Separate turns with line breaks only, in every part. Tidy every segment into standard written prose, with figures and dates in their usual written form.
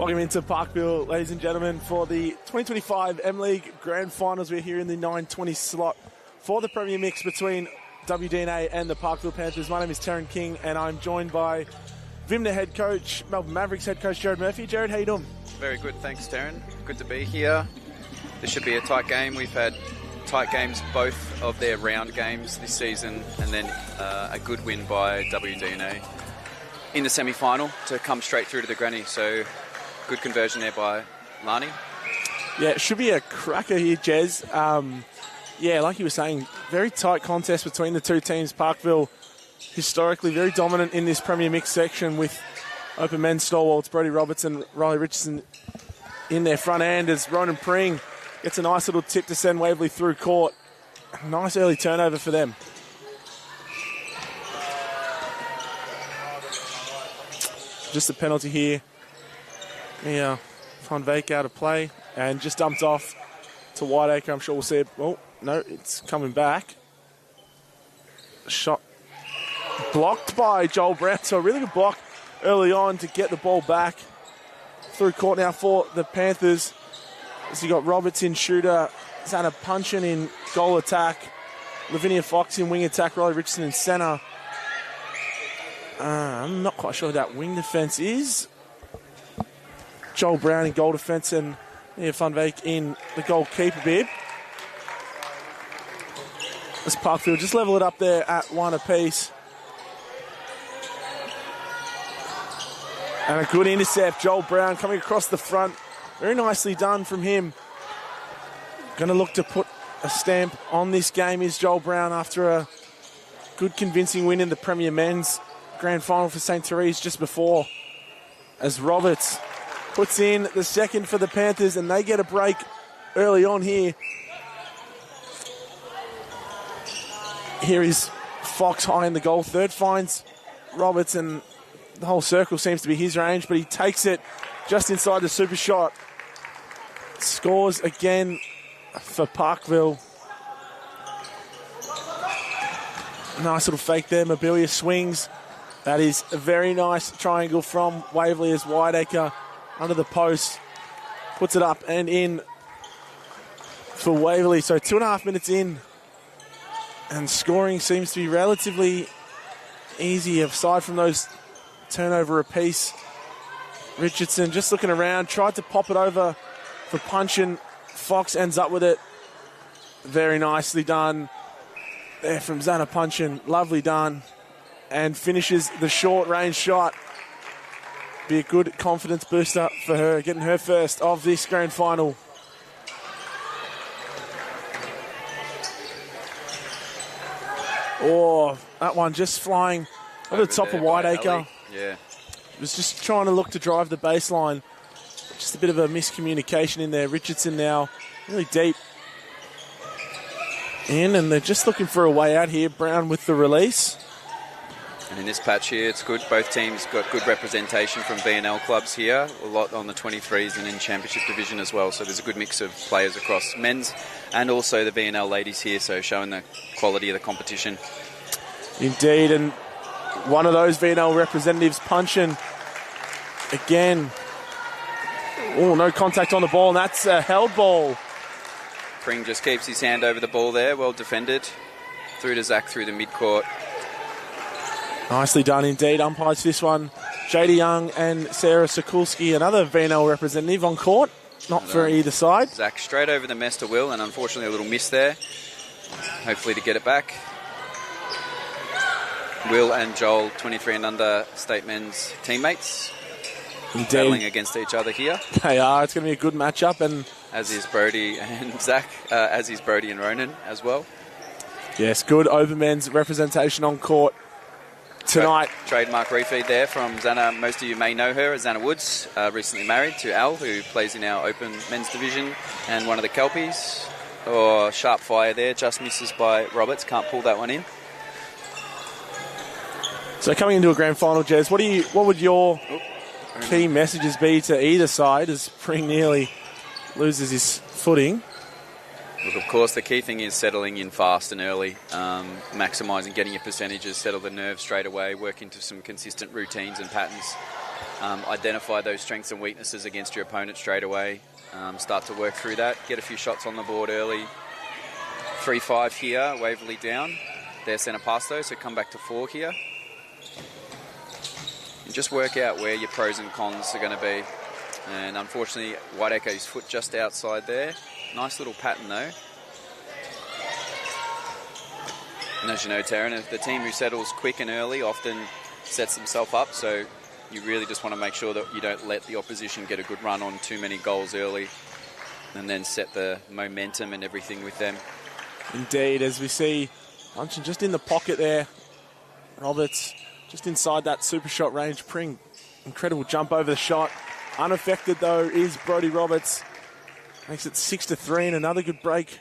Welcome into Parkville, ladies and gentlemen, for the 2025 M-League Grand Finals. We're here in the 9:20 slot for the Premier Mix between WDNA and the Parkville Panthers. My name is Taryn King, and I'm joined by VMMNA head coach, Melbourne Mavericks head coach, Jared Murphy. Jared, how you doing?
Very good, thanks, Taryn. Good to be here. This should be a tight game. We've had tight games, both of their round games this season, and then a good win by WDNA in the semi-final to come straight through to the granny. So good conversion there by Lani.
Yeah, it should be a cracker here, Jez. Yeah, like you were saying, very tight contest between the two teams. Parkville, historically very dominant in this Premier Mix section with open men's stalwarts, Brodie Roberts and Riley Richardson in their front end as Ronan Pring gets a nice little tip to send Waverley through court. Nice early turnover for them. Just a penalty here. Yeah, Van Veek out of play and just dumped off to Whiteacre. I'm sure we'll see it. Oh, no, it's coming back. Shot blocked by Joel Brown. So a really good block early on to get the ball back through court now for the Panthers. So you got Roberts in shooter, Xana Punchin in goal attack, Lavinia Fox in wing attack, Riley Richardson in centre. I'm not quite sure who that wing defence is. Joel Brown in goal defence and Van Veek in the goalkeeper bib. As Parkville just level it up there at one apiece. And a good intercept. Joel Brown coming across the front. Very nicely done from him. Going to look to put a stamp on this game is Joel Brown after a good convincing win in the Premier Men's Grand Final for St. Therese just before. As Roberts puts in the second for the Panthers and they get a break early on here. Here is Fox high in the goal. Third finds Roberts and the whole circle seems to be his range, but he takes it just inside the super shot. Scores again for Parkville. Nice little fake there. Mobilia swings. That is a very nice triangle from Waverley as Whiteacre under the post puts it up and in for Waverley. So 2.5 minutes in and scoring seems to be relatively easy aside from those turnover apiece. Richardson just looking around, tried to pop it over for Punchin. Fox ends up with it. Very nicely done there from Xana Punchin. Lovely done. And finishes the short range shot. Be a good confidence booster for her, getting her first of this grand final. Oh, that one just flying over the top of Whiteacre.
Yeah.
Was just trying to look to drive the baseline. Just a bit of a miscommunication in there. Richardson now really deep in, and they're just looking for a way out here. Brown with the release.
And in this patch here, it's good. Both teams got good representation from VNL clubs here. A lot on the 23s and in Championship Division as well. So there's a good mix of players across men's and also the VNL ladies here. So showing the quality of the competition.
Indeed. And one of those VNL representatives, Punchin, again. Oh, no contact on the ball, and that's a held ball.
Pring just keeps his hand over the ball there. Well defended. Through to Zach through the midcourt.
Nicely done indeed. Umpires for this one, JD Young and Sarah Sokulski, another VNL representative on court. Not for either side.
Zach straight over the mess to Will, and unfortunately a little miss there. Hopefully to get it back. Will and Joel, 23 and under state men's teammates.
Indeed.
Battling against each other here.
They are. It's going to be a good matchup. And
as is Brodie and Zach, as is Brodie and Ronan as well.
Yes, good open men's representation on court tonight.
Trademark refeed there from Xana. Most of you may know her as Xana Woods, recently married to Al, who plays in our open men's division, and one of the Kelpies. Oh, sharp fire there, just misses by Roberts. Can't pull that one in.
So coming into a grand final, Jez, what would your key messages be to either side as Pring nearly loses his footing?
Look, of course, the key thing is settling in fast and early, maximising, getting your percentages, settle the nerves straight away, work into some consistent routines and patterns. identify those strengths and weaknesses against your opponent straight away. Start to work through that, get a few shots on the board early. 3-5 here, Waverley down. Their centre pass though, so come back to 4 here. And just work out where your pros and cons are going to be. And unfortunately, Whiteacre's foot just outside there. Nice little pattern though. And as you know, Taryn, the team who settles quick and early often sets themselves up, so you really just want to make sure that you don't let the opposition get a good run on too many goals early and then set the momentum and everything with them.
Indeed, as we see Luncheon just in the pocket there. Roberts just inside that super shot range. Pring, incredible jump over the shot. Unaffected though is Brodie Roberts. Makes it 6-3 and another good break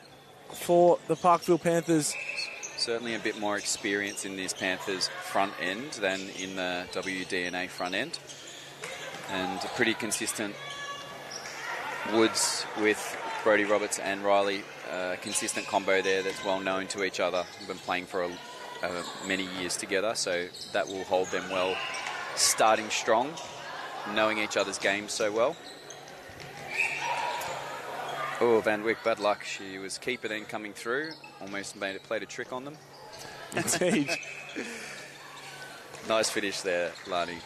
for the Parkville Panthers.
Certainly a bit more experience in this Panthers front end than in the WDNA front end. And a pretty consistent Woods with Brodie Roberts and Riley. Consistent combo there that's well known to each other. We've been playing for many years together, so that will hold them well. Starting strong, knowing each other's games so well. Oh, Van Wyck, bad luck. She was keeper then coming through. Almost played a trick on them.
Indeed.
Nice finish there, Lani.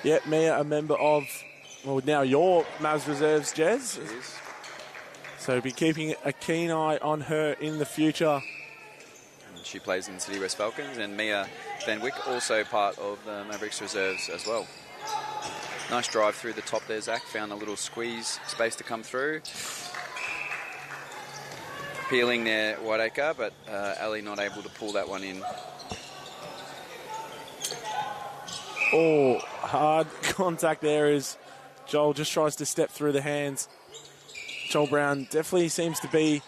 Yeah, Mia, a member of, well, now your Mavs reserves, Jez.
She is.
So be keeping a keen eye on her in the future.
And she plays in City West Falcons, and Mia Van Wyck also part of the Mavericks reserves as well. Nice drive through the top there, Zach. Found a little squeeze space to come through. Peeling there, Whiteacre, but Ali not able to pull that one in.
Oh, hard contact there as Joel just tries to step through the hands. Joel Brown definitely seems to be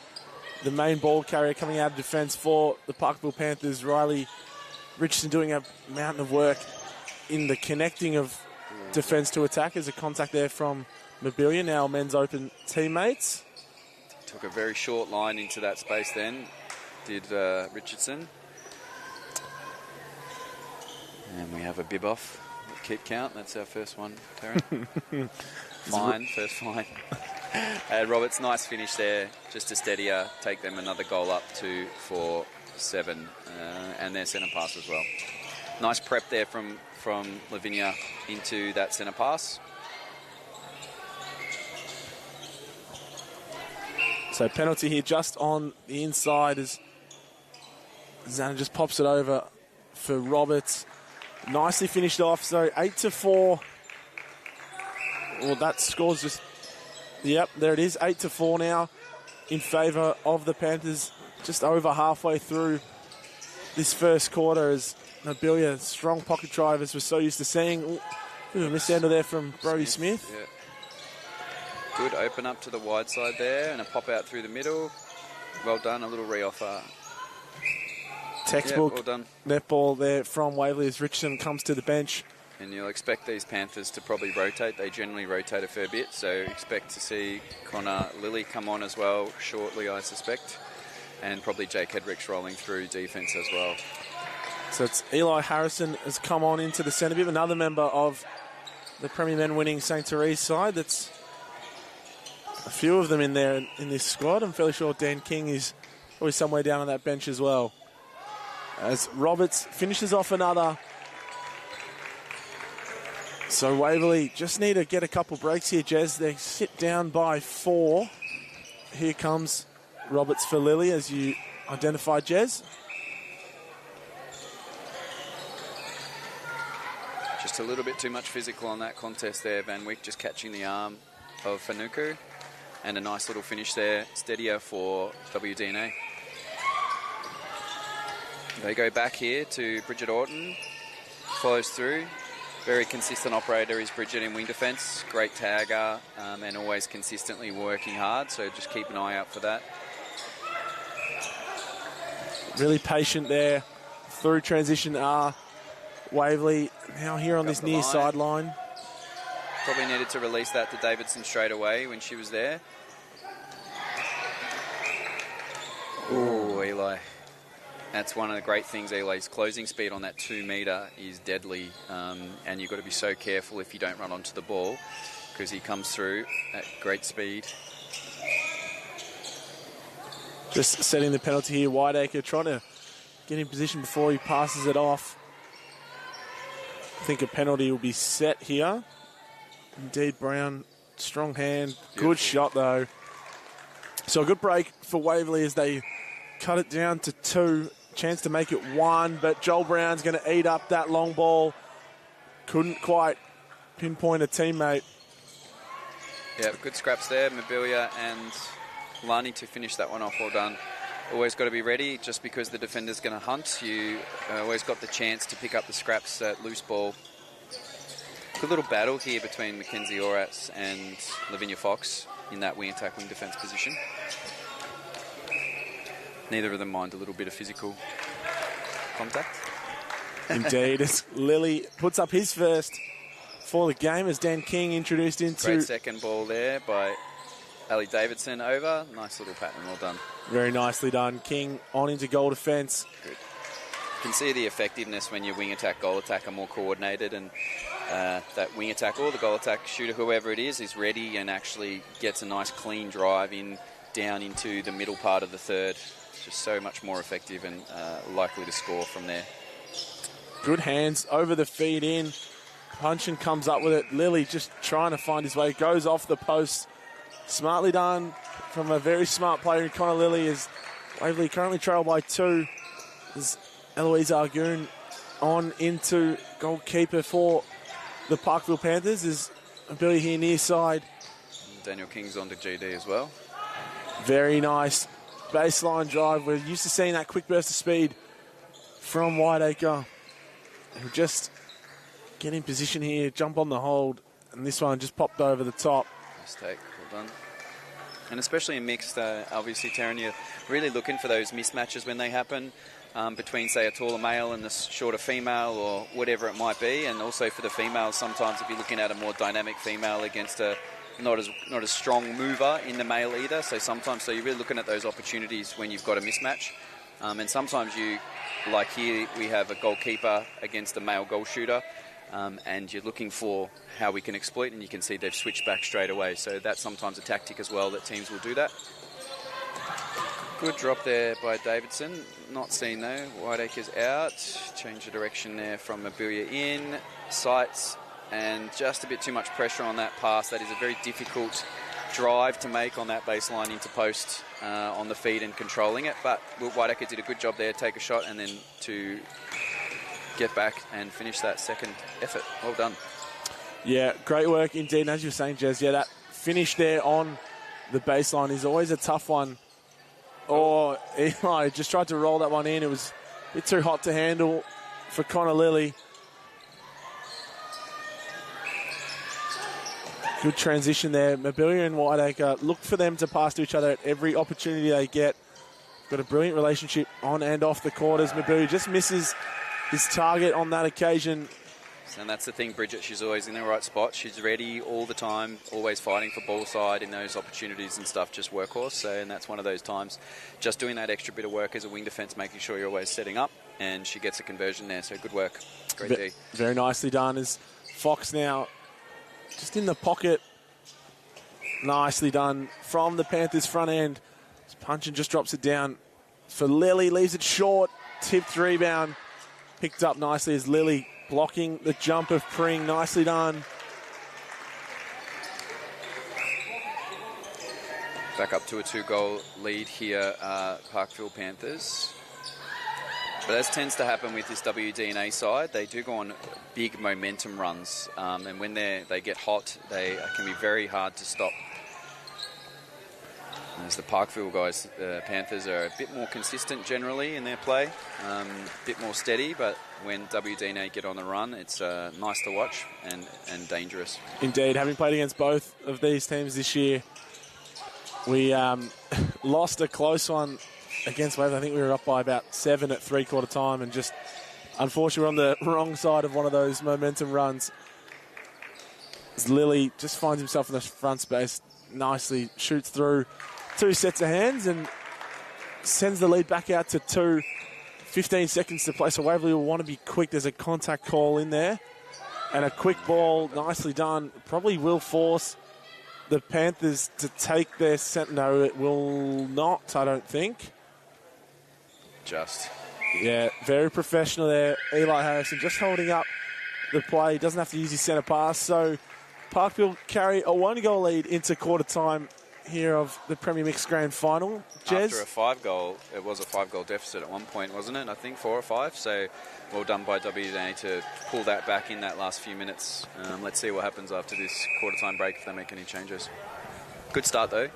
the main ball carrier coming out of defence for the Parkville Panthers. Riley Richardson doing a mountain of work in the connecting of defence to attack. There's a contact there from Mobilia, now men's open teammates.
Took a very short line into that space then, did Richardson. And we have a bib off. Keep count, that's our first one, Taryn. Fine, first fine. And Roberts, nice finish there, just to steady her, take them another goal up to 4-7, and their centre pass as well. Nice prep there from Lavinia into that centre pass.
So penalty here just on the inside as Zana just pops it over for Roberts. Nicely finished off, so 8-4. Well, that score's just... Yep, there it is, 8-4 now in favour of the Panthers. Just over halfway through this first quarter as Nobilia, strong pocket drive as we're so used to seeing. Ooh, a mishandle there from Brodie Smith.
Yeah. Good open up to the wide side there and a pop out through the middle. Well done, a little re-offer.
Textbook
well done.
Netball there from Waverley as Richardson comes to the bench.
And you'll expect these Panthers to probably rotate. They generally rotate a fair bit, so expect to see Connor Lilly come on as well shortly, I suspect. And probably Jake Hedricks rolling through defence as well.
So it's Eli Harrison has come on into the centre. Bit of another member of the Premier Men winning St. Therese side. That's a few of them in there in this squad. I'm fairly sure Dan King is probably somewhere down on that bench as well. As Roberts finishes off another. So Waverley just need to get a couple breaks here, Jez. They sit down by 4. Here comes Roberts for Lilly, as you identified, Jez.
Just a little bit too much physical on that contest there. Van Wyck just catching the arm of Fanuku. And a nice little finish there. Steadier for WDNA. They go back here to Bridget Orton. Follows through. Very consistent operator is Bridget in wing defence. Great tagger and always consistently working hard. So just keep an eye out for that.
Really patient there through transition. Waverley now here on this near sideline.
Probably needed to release that to Davidson straight away when she was there. Oh, Eli. That's one of the great things, Eli's closing speed on that 2 metre is deadly, and you've got to be so careful if you don't run onto the ball, because he comes through at great speed.
Just setting the penalty here, Whiteacre trying to get in position before he passes it off. I think a penalty will be set here. Indeed, Brown, strong hand,
Beautiful.
Good shot though. So a good break for Waverley as they cut it down to 2. Chance to make it 1, but Joel Brown's going to eat up that long ball. Couldn't quite pinpoint a teammate.
Yeah, good scraps there, Mobilia and Lani to finish that one off. Well done. Always got to be ready, just because the defender's going to hunt. You always got the chance to pick up the scraps at loose ball. Good little battle here between Mackenzie Orats and Lavinia Fox in that wing attack, wing defence position. Neither of them mind a little bit of physical contact.
Indeed, as Lilly puts up his first for the game as Dan King introduced into...
Great second ball there by Ali Davidson over. Nice little pattern, well done.
Very nicely done. King on into goal defence.
Good. You can see the effectiveness when your wing attack, goal attack are more coordinated, and that wing attack or the goal attack shooter, whoever it is ready and actually gets a nice clean drive in down into the middle part of the third. Just so much more effective and likely to score from there.
Good hands over the feed in. Punchin comes up with it. Lilly just trying to find his way. Goes off the post. Smartly done from a very smart player in Connor Lilly, as Waverley currently trail by 2. As Eloise Argoon on into goalkeeper for the Parkville Panthers. Is Billy here near side.
Daniel King's on to GD as well.
Very nice baseline drive. We're used to seeing that quick burst of speed from Whiteacre. He'll just get in position here, jump on the hold, and this one just popped over the top.
Mistake, well done. And especially in mixed, obviously, Taryn, you're really looking for those mismatches when they happen between, say, a taller male and a shorter female or whatever it might be. And also for the females, sometimes if you're looking at a more dynamic female against a not as strong mover in the male either. So you're really looking at those opportunities when you've got a mismatch. And sometimes like here, we have a goalkeeper against a male goal shooter. And you're looking for how we can exploit, and you can see they've switched back straight away. So that's sometimes a tactic as well that teams will do that. Good drop there by Davidson. Not seen though. Whiteacre's out. Change the direction there from Mobilia in. Sights, and just a bit too much pressure on that pass. That is a very difficult drive to make on that baseline into post on the feed and controlling it. But Whiteacre did a good job there. Take a shot and then to get back and finish that second effort. Well done.
Yeah, great work indeed. And as you were saying, Jez, that finish there on the baseline is always a tough one. Or Eli just tried to roll that one in. It was a bit too hot to handle for Connor Lilly. Good transition there. Mobilia and Whiteacre look for them to pass to each other at every opportunity they get. Got a brilliant relationship on and off the quarters. Mobilia just misses his target on that occasion.
And that's the thing, Bridget. She's always in the right spot. She's ready all the time, always fighting for ball side in those opportunities and stuff, just workhorse. So, and that's one of those times, just doing that extra bit of work as a wing defence, making sure you're always setting up, and she gets a conversion there. So good work. Great D.
Very nicely done. As Fox now just in the pocket. Nicely done from the Panthers front end. Punchin just drops it down for Lilly, leaves it short. Tipped rebound. Picked up nicely as Lilly blocking the jump of Pring. Nicely done.
Back up to a 2-goal lead here, Parkville Panthers. But as tends to happen with this WDNA side, they do go on big momentum runs. And when they get hot, they can be very hard to stop. As the Parkville guys, the Panthers are a bit more consistent generally in their play, a bit more steady, but when WDNA get on the run, it's nice to watch and dangerous.
Indeed, having played against both of these teams this year, we lost a close one against Waverley. I think we were up by about 7 at three-quarter time, and just unfortunately we're on the wrong side of one of those momentum runs. As Lilly just finds himself in the front space, nicely shoots through 2 sets of hands and sends the lead back out to 2 15 seconds to play, so Waverley will want to be quick. There's a contact call in there. And a quick ball, nicely done. Probably will force the Panthers to take their centre. No, it will not, I don't think.
Just.
Yeah, very professional there. Eli Harrison just holding up the play. Doesn't have to use his centre pass. So Parkville carry a 1-goal lead into quarter time here of the Premier Mixed Grand Final. Jez?
After a 5-goal, it was a 5-goal deficit at one point, wasn't it? I think 4 or 5. So well done by WDNA to pull that back in that last few minutes. Let's see what happens after this quarter time break if they make any changes. Good start though.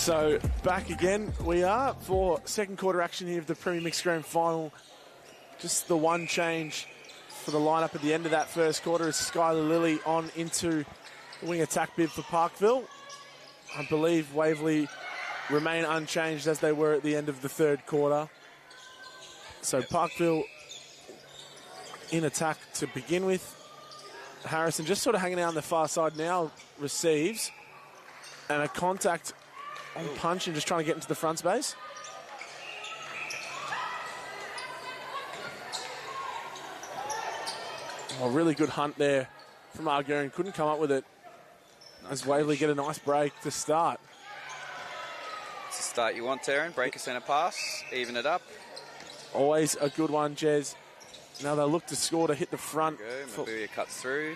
So back again we are for second quarter action here of the Premier Mixed Grand Final. Just the one change for the lineup at the end of that first quarter is Skylar Lilly on into the wing attack bib for Parkville. I believe Waverley remain unchanged as they were at the end of the third quarter. So Parkville in attack to begin with. Harrison just sort of hanging out on the far side now, receives. And a contact on punch and just trying to get into the front space. A really good hunt there from Arguin. Couldn't come up with it as Waverley get a nice break to start.
It's the start you want, Taryn. Break a centre pass, even it up.
Always a good one, Jez. Now they look to score to hit the front.
Mobilia cuts through.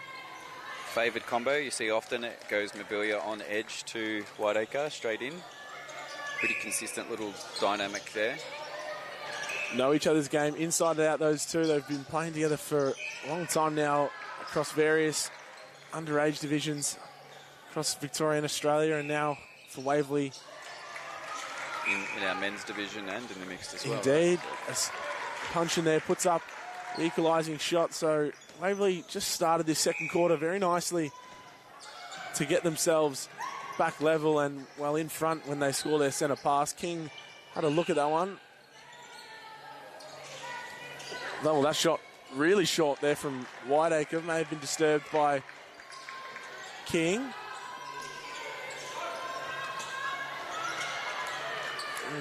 Favoured combo. You see often it goes Mobilia on edge to Whiteacre, straight in. Pretty consistent little dynamic there.
Know each other's game inside and out, those two. They've been playing together for a long time now across various underage divisions across Victoria and Australia, and now for Waverley.
In our men's division and in the mixed as well.
Indeed. A punch in there puts up the equalising shot. So Waverley just started this second quarter very nicely to get themselves back level and well in front when they score their centre pass. King had a look at that one. Well, that shot really short there from Whiteacre. May have been disturbed by King.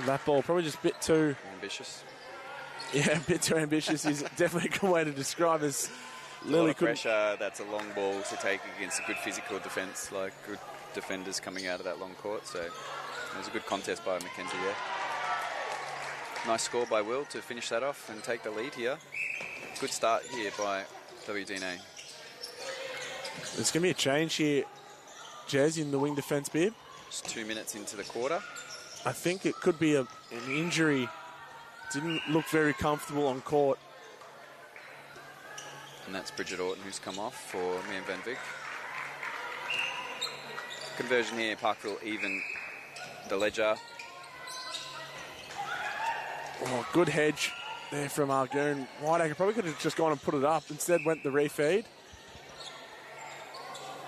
That ball probably just a bit too...
ambitious.
Yeah, a bit too ambitious is definitely a good way to describe as Lily couldn't...
pressure, that's a long ball to take against a good physical defence, like good defenders coming out of that long court. So it was a good contest by Mackenzie, yeah. Nice score by Will to finish that off and take the lead here. Good start here by WDNA.
There's going to be a change here, Jez, in the wing defence bib.
It's 2 minutes into the quarter.
I think it could be an injury didn't look very comfortable on court.
And that's Bridget Orton who's come off for Mian Van Vick. Conversion here, Parkville even the ledger.
Oh, good hedge there from Argoon. Whiteacre probably could have just gone and put it up. Instead went the refeed.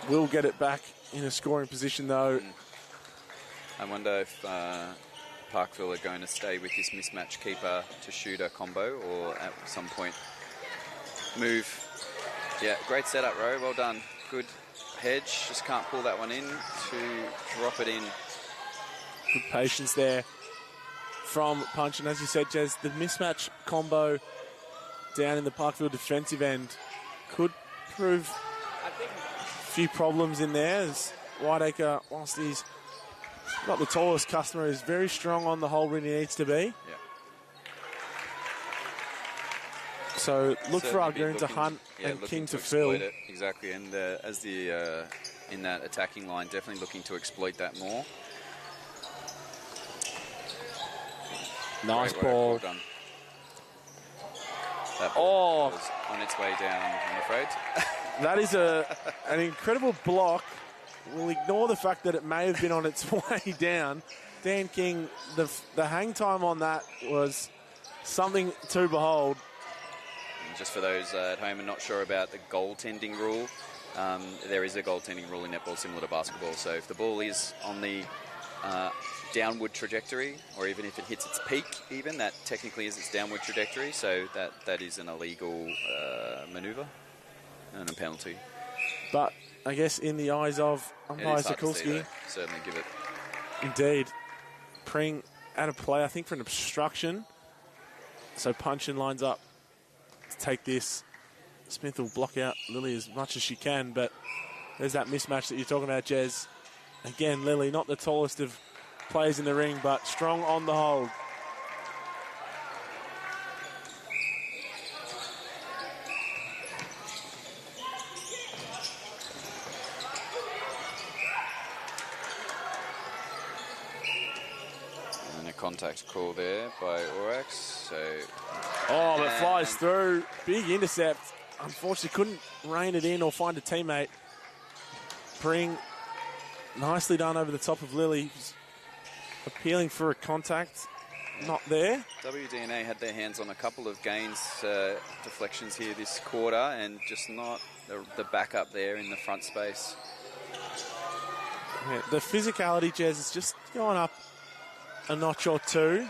Will get it back in a scoring position though.
I wonder if Parkville are going to stay with this mismatch keeper to shooter combo or at some point move. Yeah, great setup, Ro. Well done. Good hedge. Just can't pull that one in to drop it in.
Good patience there from Punch. And as you said, Jez, the mismatch combo down in the Parkville defensive end could prove a few problems in there. As Whiteacre, whilst he's not the tallest customer, is very strong on the hole when he needs to be.
Yeah.
So look
Certainly
for Argoon to hunt and King to fill.
It. Exactly, and as the in that attacking line, definitely looking to exploit that more.
Nice
Great work,
ball.
well done. That ball was on its way down, I'm afraid.
That is an incredible block. We'll ignore the fact that it may have been on its way down. Dan King, the hang time on that was something to behold.
And just for those at home and not sure about the goaltending rule, there is a goaltending rule in netball similar to basketball. So if the ball is on the downward trajectory, or even if it hits its peak, even that technically is its downward trajectory. So that is an illegal manoeuvre and a penalty.
But I guess in the eyes of umpire Sokulski,
certainly give it.
Indeed, Pring out of play, I think, for an obstruction. So Punchin lines up to take this. Smith will block out Lily as much as she can, but there's that mismatch that you're talking about, Jez. Again, Lily, not the tallest of players in the ring, but strong on the hold.
And a contact call there by Orax. So,
but flies through. Big intercept. Unfortunately, couldn't rein it in or find a teammate. Pring, nicely done over the top of Lily. Appealing for a contact. Not there.
WDNA had their hands on a couple of gains, deflections here this quarter, and just not the backup there in the front space.
Yeah, the physicality, Jez, is just going up a notch or two.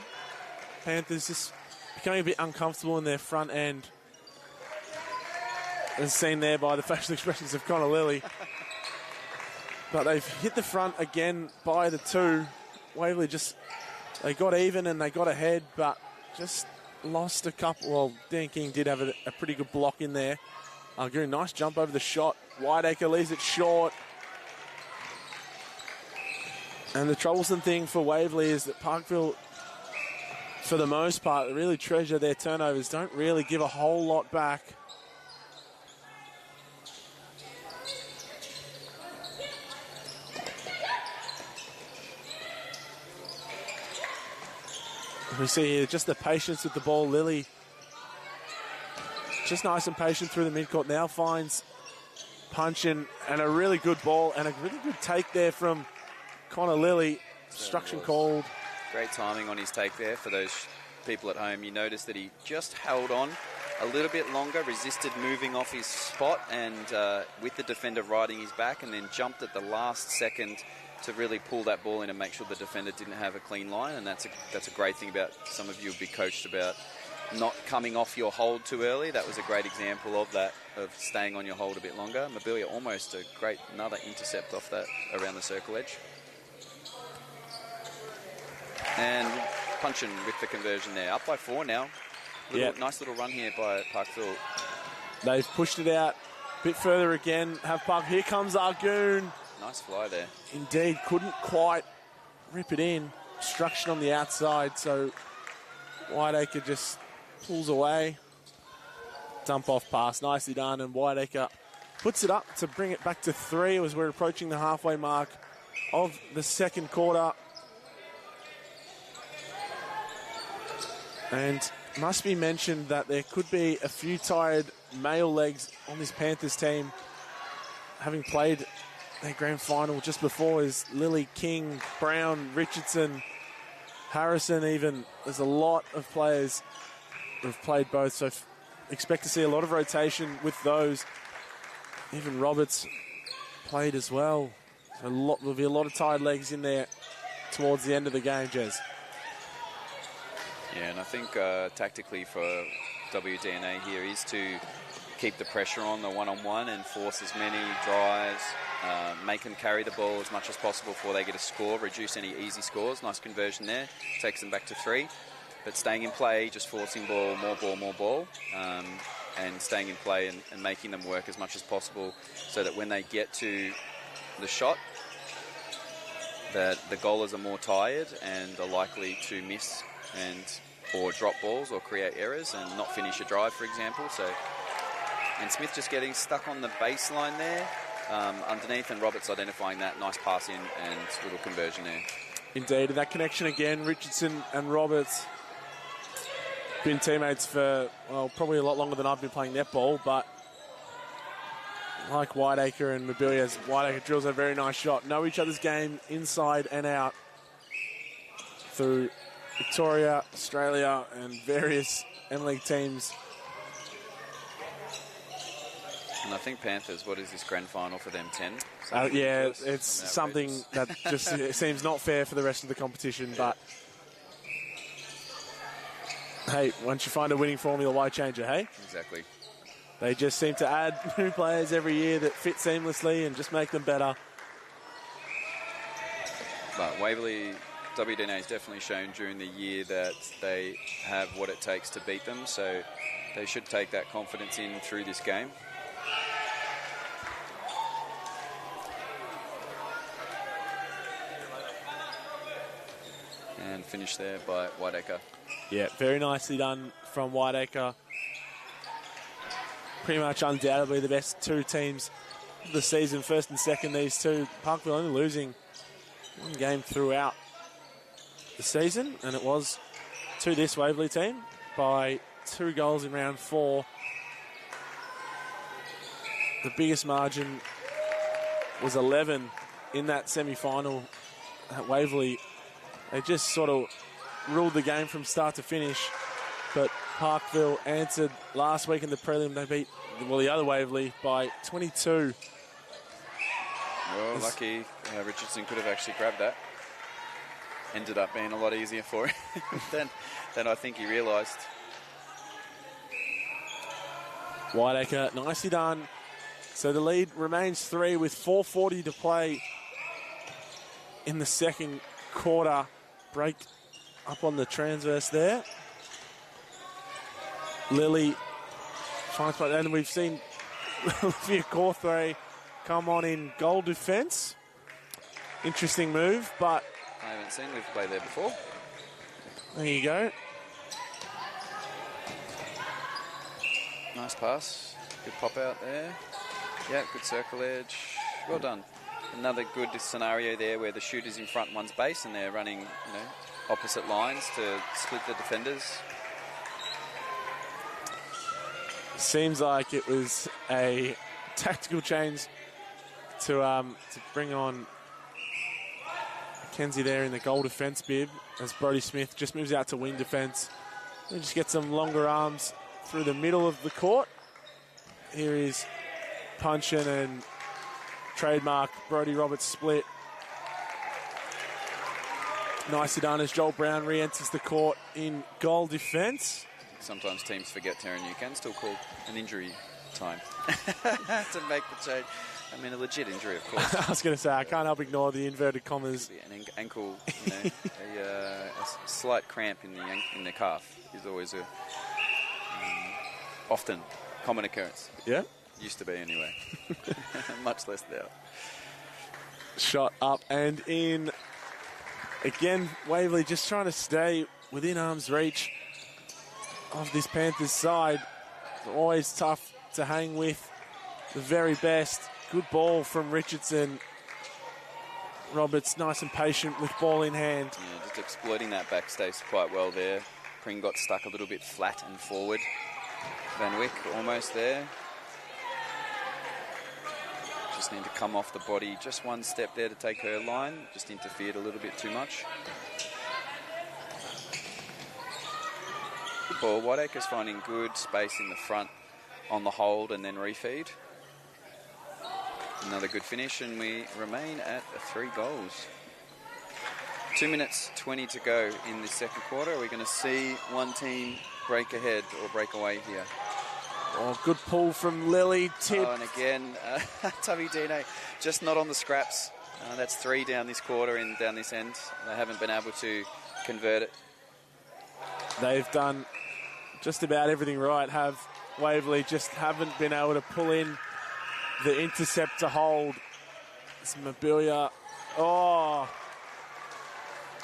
Panthers just becoming a bit uncomfortable in their front end. As seen there by the facial expressions of Connor Lilly. But they've hit the front again by the two. Waverley they got even and they got ahead, but just lost a couple. Well, Dan King did have a pretty good block in there. Argoon, nice jump over the shot. Whiteacre leaves it short. And the troublesome thing for Waverley is that Parkville, for the most part, really treasure their turnovers, don't really give a whole lot back. We see here just the patience with the ball. Lily just nice and patient through the midcourt. Now finds Punchin and a really good ball and a really good take there from Connor Lilly. Obstruction called.
Great timing on his take there for those people at home. You notice that he just held on a little bit longer, resisted moving off his spot, and with the defender riding his back, and then jumped at the last second to really pull that ball in and make sure the defender didn't have a clean line. And that's a great thing about some of you will be coached about not coming off your hold too early. That was a great example of that, of staying on your hold a bit longer. Mobilia almost a great another intercept off that around the circle edge. And Punchin with the conversion there. Up by 4 now. Nice little run here by Parkville.
They've pushed it out a bit further again. Here comes Argoon.
Nice fly there.
Indeed, couldn't quite rip it in. Obstruction on the outside, so Whiteacre just pulls away. Dump off pass, nicely done, and Whiteacre puts it up to bring it back to 3 as we're approaching the halfway mark of the second quarter. And must be mentioned that there could be a few tired male legs on this Panthers team, having played their grand final just before, is Lily, King, Brown, Richardson, Harrison even. There's a lot of players who have played both, so expect to see a lot of rotation with those. Even Roberts played as well. So there'll be a lot of tired legs in there towards the end of the game, Jez.
Yeah, and I think tactically for WDNA here is to keep the pressure on the one-on-one and force as many drives, make them carry the ball as much as possible before they get a score, reduce any easy scores. Nice conversion there, takes them back to 3. But staying in play, just forcing more ball, and staying in play and making them work as much as possible so that when they get to the shot, that the goalers are more tired and are likely to miss or drop balls or create errors and not finish a drive, for example. And Smith just getting stuck on the baseline there underneath, and Roberts identifying that. Nice pass in and little conversion there.
Indeed, that connection again, Richardson and Roberts. Been teammates for, well, probably a lot longer than I've been playing netball, but like Whiteacre and Mobilia's, Whiteacre drills a very nice shot. Know each other's game inside and out through Victoria, Australia, and various N-League teams.
And I think Panthers, what is this grand final for them, 10?
Yeah, it's something that just it seems not fair for the rest of the competition, but hey, once you find a winning formula, why change it, hey?
Exactly.
They just seem to add new players every year that fit seamlessly and just make them better.
But Waverley, WDNA has definitely shown during the year that they have what it takes to beat them, so they should take that confidence in through this game. And finish there by Whiteacre.
Yeah, very nicely done from Whiteacre. Pretty much undoubtedly the best two teams of the season, first and second, these two. Parkville only losing one game throughout the season, and it was to this Waverley team by 2 goals in round 4. The biggest margin was 11 in that semi-final at Waverley. They just sort of ruled the game from start to finish, but Parkville answered last week in the prelim. They beat, well, the other Waverley by 22.
Well, lucky Richardson could have actually grabbed that. Ended up being a lot easier for him than I think he realised.
Whiteacre, nicely done. So the lead remains 3 with 4:40 to play in the second quarter. Break up on the transverse there. Lily finds play, and we've seen Olivia Cawthray come on in goal defence. Interesting move, but
I haven't seen Liv play there before.
there you go.
Nice pass. Good pop out there. Yeah, good circle edge. Well done. Another good scenario there where the shooter's in front one's base and they're running, opposite lines to split the defenders.
Seems like it was a tactical change to bring on Mackenzie there in the goal defence bib as Brodie Smith just moves out to wing defence. And just get some longer arms through the middle of the court. Here is Punchin and trademark Brodie Roberts split. Nicely done as Joel Brown re-enters the court in goal defence.
Sometimes teams forget, Taryn, you can still call an injury time to make the change. I mean, a legit injury, of course.
I was going to say, I can't help ignore the inverted commas.
An ankle, a slight cramp in the calf is always a often common occurrence.
Yeah.
Used to be anyway. Much less now.
Shot up and in. Again, Waverley just trying to stay within arm's reach of this Panthers side. It's always tough to hang with the very best. Good ball from Richardson. Roberts nice and patient with ball in hand.
Yeah, just exploiting that back space quite well there. Pring got stuck a little bit flat and forward. Van Wyck almost there. Just need to come off the body just one step there to take her line. Just interfered a little bit too much. Good ball. Whiteacre's finding good space in the front on the hold and then refeed. Another good finish, and we remain at 3 goals. 2 minutes 20 to go in the second quarter. Are we going to see one team break ahead or break away here?
Oh, good pull from Lily. Tip.
Oh, and again, WDNA just not on the scraps. That's 3 down this quarter and down this end. They haven't been able to convert it.
They've done just about everything right. Have Waverley just haven't been able to pull in the intercept to hold. It's Mobilia. Oh,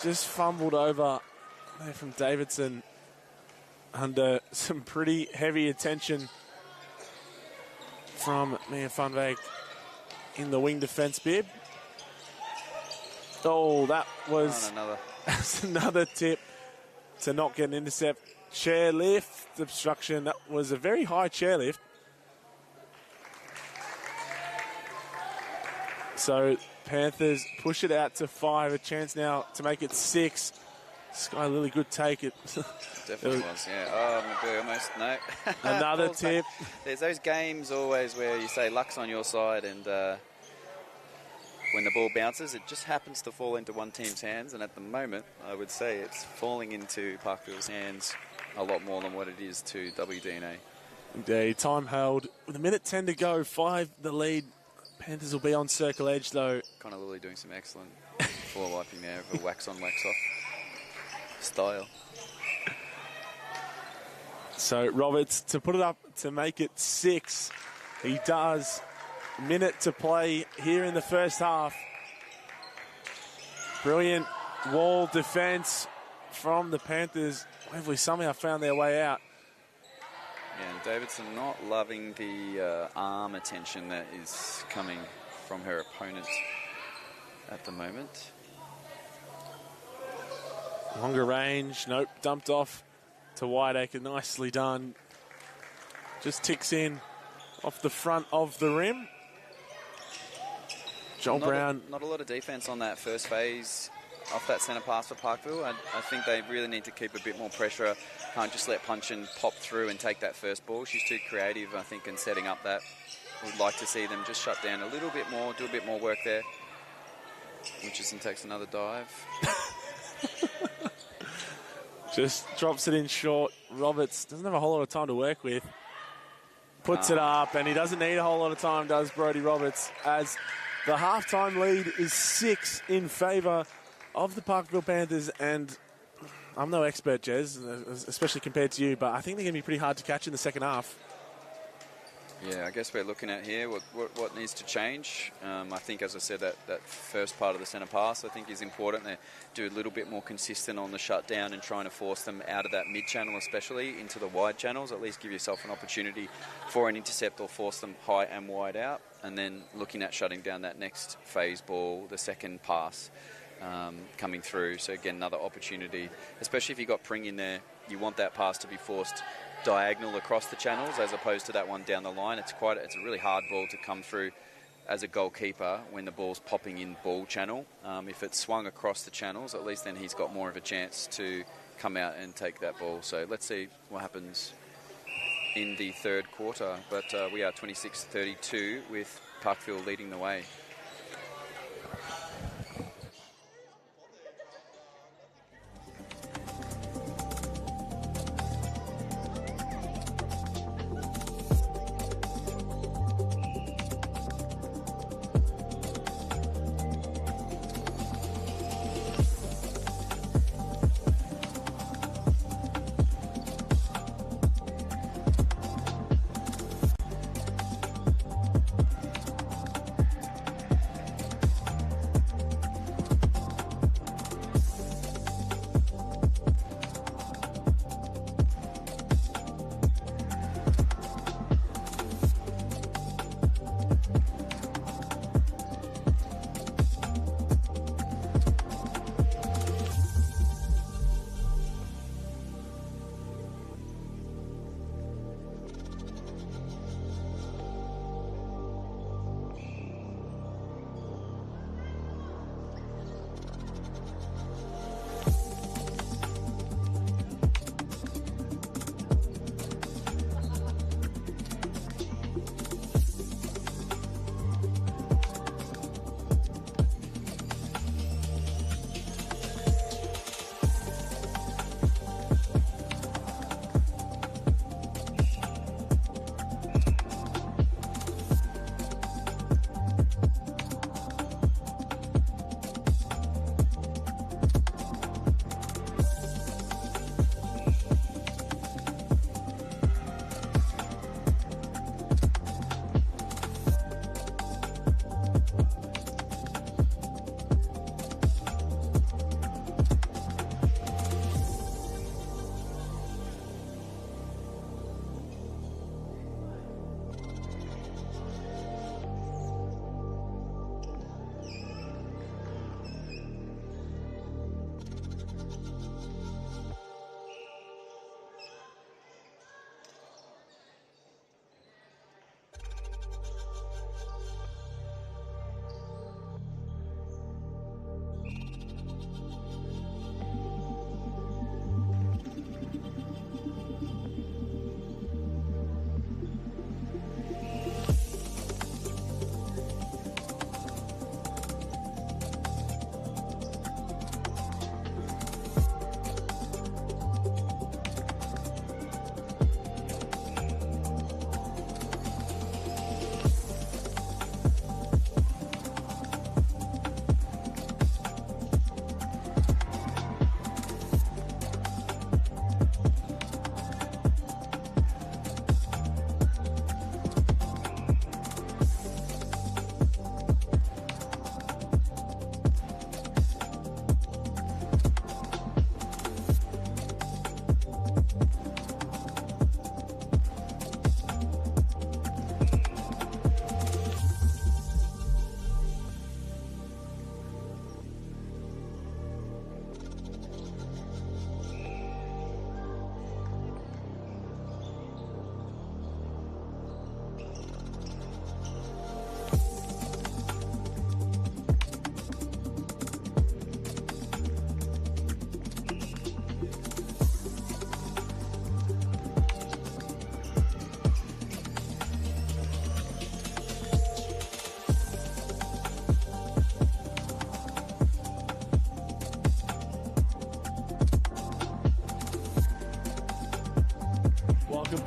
just fumbled over there from Davidson under some pretty heavy attention from Mia Funweg in the wing defence bib. Oh, that was that's another tip to not get an intercept. Chairlift obstruction. That was a very high chairlift. So Panthers push it out to 5. A chance now to make it 6. Sky Lily, good take it.
Definitely was, yeah. Oh, Mobilia almost, no.
Another tip.
There's those games always where you say luck's on your side, and when the ball bounces, it just happens to fall into one team's hands, and at the moment, I would say it's falling into Parkville's hands a lot more than what it is to WDNA.
Indeed, time held. With 1:10 to go, 5 the lead. Panthers will be on circle edge, though.
Connor Lilly doing some excellent floor wiping there of a wax on, wax off style.
So Roberts to put it up to make it 6. He does. Minute to play here in the first half. Brilliant wall defence from the Panthers. Waverley somehow found their way out.
Yeah, and Davidson not loving the arm attention that is coming from her opponent at the moment.
Longer range. Nope, dumped off to Whiteacre. Nicely done. Just ticks in off the front of the rim. Joel Brown.
Not a lot of defence on that first phase off that centre pass for Parkville. I think they really need to keep a bit more pressure. Can't just let Punchin pop through and take that first ball. She's too creative, I think, in setting up that. Would like to see them just shut down a little bit more, do a bit more work there. Richardson takes another dive.
Just drops it in short. Roberts doesn't have a whole lot of time to work with. Puts it up, and he doesn't need a whole lot of time, does Brodie Roberts, as the halftime lead is 6 in favour of the Parkville Panthers. And I'm no expert, Jez, especially compared to you, but I think they're going to be pretty hard to catch in the second half.
Yeah, I guess we're looking at here what needs to change. I think, as I said, that first part of the centre pass, I think, is important. They do a little bit more consistent on the shutdown and trying to force them out of that mid-channel, especially into the wide channels. At least give yourself an opportunity for an intercept or force them high and wide out. And then looking at shutting down that next phase ball, the second pass coming through. So, again, another opportunity, especially if you've got Pring in there. You want that pass to be forced diagonal across the channels as opposed to that one down the line. It's a really hard ball to come through as a goalkeeper when the ball's popping in ball channel. If it's swung across the channels, at least then he's got more of a chance to come out and take that ball. So let's see what happens in the third quarter. But we are 26-32 with Parkville leading the way.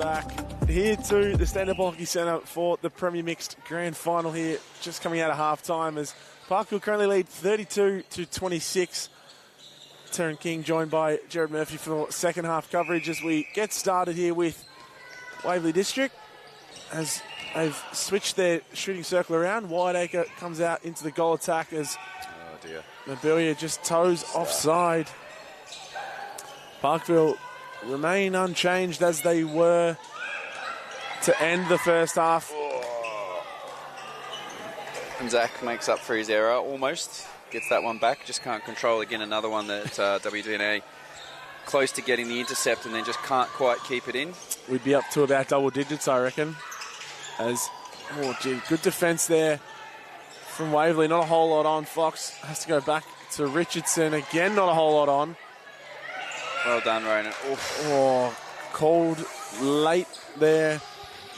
back here to the Netball Hockey Centre for the Premier Mixed Grand Final here, just coming out of half-time as Parkville currently lead 32-26. Taryn King joined by Jared Murphy for second half coverage as we get started here with Waverley District as they've switched their shooting circle around. Whiteacre comes out into the goal attack as Mabilia just toes offside. Parkville remain unchanged as they were to end the first half.
And Zach makes up for his error almost. Gets that one back. Just can't control again. Another one that WDNA close to getting the intercept and then just can't quite keep it in.
We'd be up to about double digits, I reckon. As, good defence there from Waverley. Not a whole lot on. Fox has to go back to Richardson. Again, not a whole lot on.
Well done, Ronan.
Oh, called late there.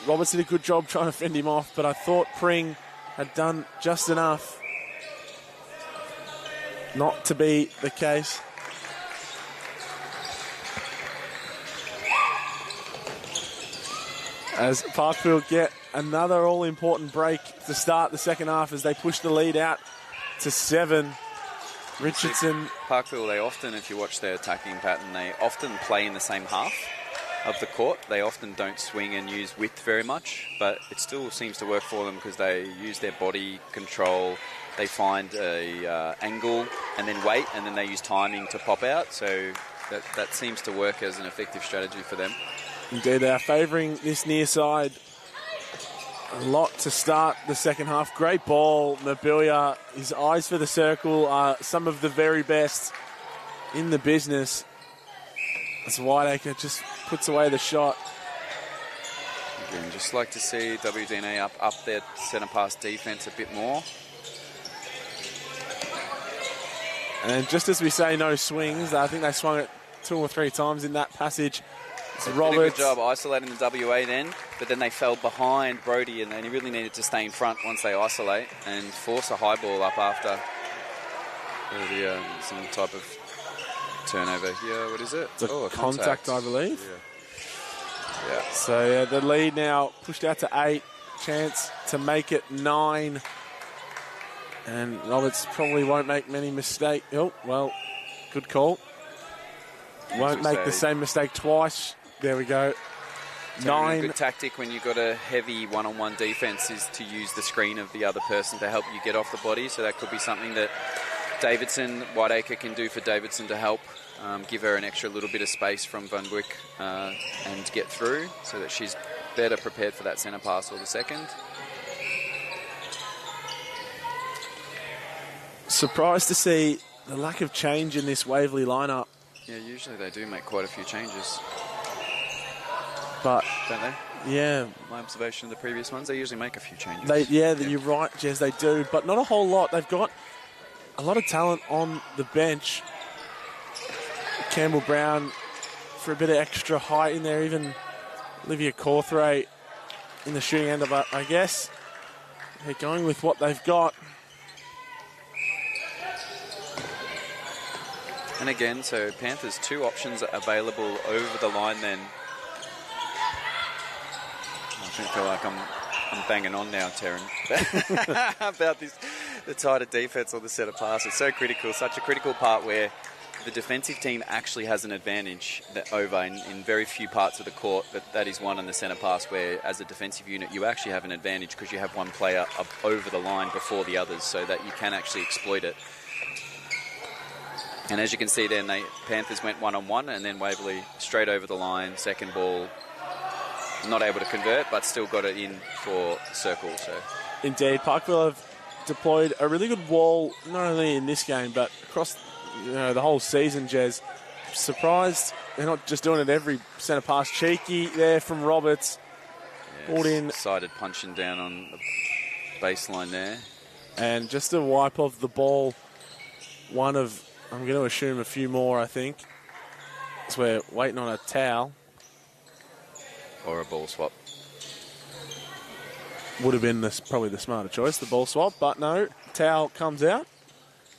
Roberts did a good job trying to fend him off, but I thought Pring had done just enough not to be the case. As Parkville get another all-important break to start the second half as they push the lead out to 7. Richardson.
Parkville, they often, if you watch their attacking pattern, they often play in the same half of the court. They often don't swing and use width very much, but it still seems to work for them because they use their body control. They find a angle and then wait, and then they use timing to pop out. So that seems to work as an effective strategy for them.
Indeed, they are favouring this near side a lot to start the second half. Great ball, Mabilia. His eyes for the circle are some of the very best in the business. As Whiteacre just puts away the shot.
Again, just like to see WDNA up their centre pass defence a bit more.
And just as we say no swings, I think they swung it 2 or 3 times in that passage. It's Roberts.
Did a good job isolating the WA then, but then they fell behind Brody and he really needed to stay in front once they isolate and force a high ball up after some type of turnover here. What is it?
It's a contact, I believe.
Yeah.
So the lead now pushed out to 8. Chance to make it 9. And Roberts probably won't make many mistakes. Oh, well, good call. Won't make the same mistake twice. There we go. 9.
A good tactic when you've got a heavy one-on-one defence is to use the screen of the other person to help you get off the body. So that could be something that Whiteacre can do for Davidson to help give her an extra little bit of space from Van Wyk and get through so that she's better prepared for that centre pass or the second.
Surprised to see the lack of change in this Waverley lineup.
Yeah, usually they do make quite a few changes.
But
don't they?
Yeah.
My observation of the previous ones, they usually make a few changes.
You're right, Jez, they do. But not a whole lot. They've got a lot of talent on the bench. Campbell Brown for a bit of extra height in there. Even Olivia Cawthray in the shooting end of it, I guess. They're going with what they've got.
And again, so Panthers 2 options available over the line then. I feel like I'm banging on now, Taryn, about the tighter defence or the set of pass. It's so critical, such a critical part where the defensive team actually has an advantage over in very few parts of the court. That is one in the centre pass where, as a defensive unit, you actually have an advantage because you have one player up over the line before the others so that you can actually exploit it. And as you can see then, Panthers went one-on-one and then Waverley straight over the line, second ball, not able to convert, but still got it in for circle. So,
indeed, Parkville have deployed a really good wall, not only in this game, but across the whole season, Jez. Surprised they're not just doing it every centre pass. Cheeky there from Roberts. Pulled in.
Sided punching down on the baseline there.
And just a wipe of the ball. One of, I'm going to assume, a few more, I think. So we're waiting on a towel.
Or a ball swap.
Would have been probably the smarter choice, the ball swap, but no. Towel comes out.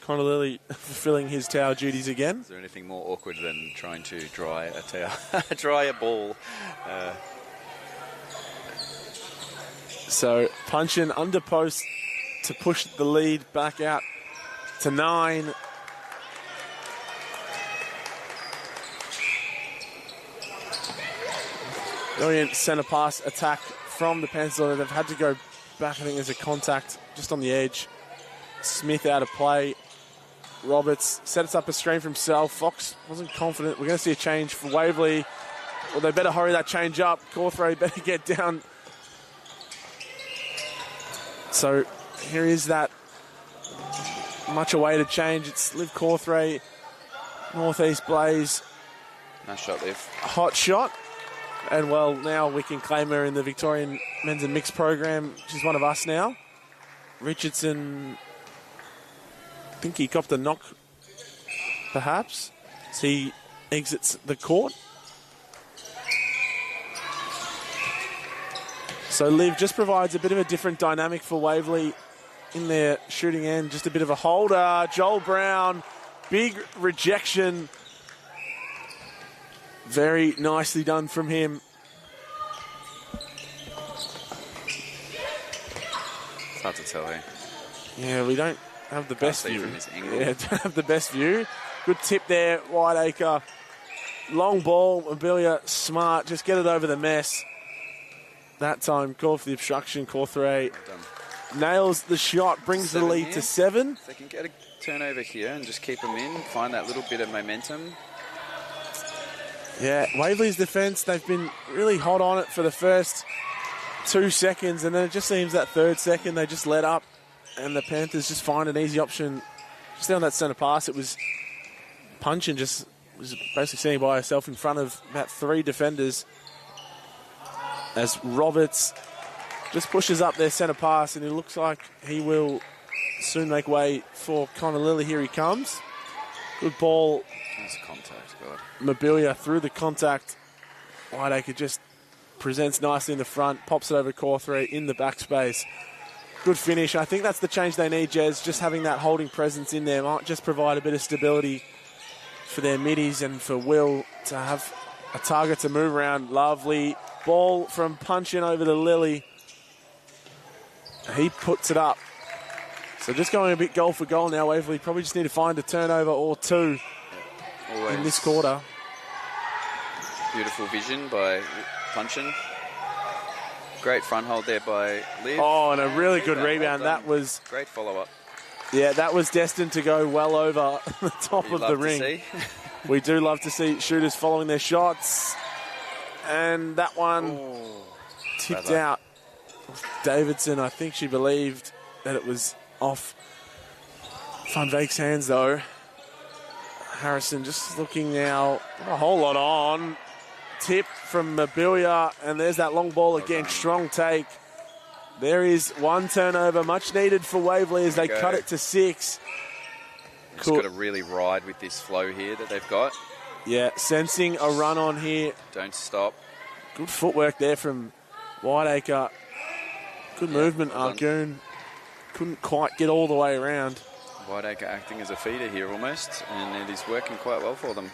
Connor Lilly fulfilling his towel duties again.
Is there anything more awkward than trying to dry a towel, dry a ball?
So Punchin under post to push the lead back out to 9. Brilliant centre pass attack from the Panthers. They've had to go back. I think there's a contact just on the edge. Smith out of play. Roberts sets up a screen for himself. Fox wasn't confident. We're going to see a change for Waverley. Well, they better hurry that change up. Cawthray better get down. So here is that much awaited change. It's Liv Cawthray, Northeast Blaze.
Nice shot, Liv.
Hot shot. And well, now we can claim her in the Victorian Men's and Mixed program. She's one of us now. Richardson, I think he copped a knock, perhaps, as he exits the court. So Liv just provides a bit of a different dynamic for Waverley in their shooting end. Just a bit of a holder. Joel Brown, big rejection. Very nicely done from him.
It's hard to tell, eh?
Yeah, we don't have the best view.
From this angle.
Yeah, don't have the best view. Good tip there, Whiteacre. Long ball, Mobilia, smart. Just get it over the mess. That time, call for the obstruction. Cawthray nails the shot, brings the lead to 7.
If they can get a turnover here and just keep them in, find that little bit of momentum.
Yeah, Waverley's defence, they've been really hot on it for the first 2 seconds, and then it just seems that third second they just let up, and the Panthers just find an easy option. Just down that centre pass, it was Punchin just was basically sitting by herself in front of about 3 defenders, as Roberts just pushes up their centre pass, and it looks like he will soon make way for Connor Lilly. Here he comes. Good ball.
Nice contact, God.
Mobilia through the contact. Whiteacre just presents nicely in the front, pops it over Cawthray in the backspace. Good finish. I think that's the change they need, Jez. Just having that holding presence in there might just provide a bit of stability for their middies and for Will to have a target to move around. Lovely ball from Punchin over to Lilly. He puts it up. So just going a bit goal for goal now, Waverley. Probably just need to find a turnover or 2 in this quarter.
Beautiful vision by Punchin. Great front hold there by Liv.
Oh, and a really good rebound. That was
great follow-up.
Yeah, that was destined to go well over the top of the ring. We do love to see shooters following their shots. And that one tipped out. Davidson, I think she believed that it was off Van Veek's hands, though. Harrison just looking now, not a whole lot on. Tip from Mobilia, and there's that long ball again. Strong take. There is 1 turnover, much needed for Waverley as they cut it to 6.
Just got to really ride with this flow here that they've got.
Yeah, sensing a run on here.
Don't stop.
Good footwork there from Whiteacre. Good movement, Argoon. Couldn't quite get all the way around.
Whiteacre acting as a feeder here almost, and it is working quite well for them.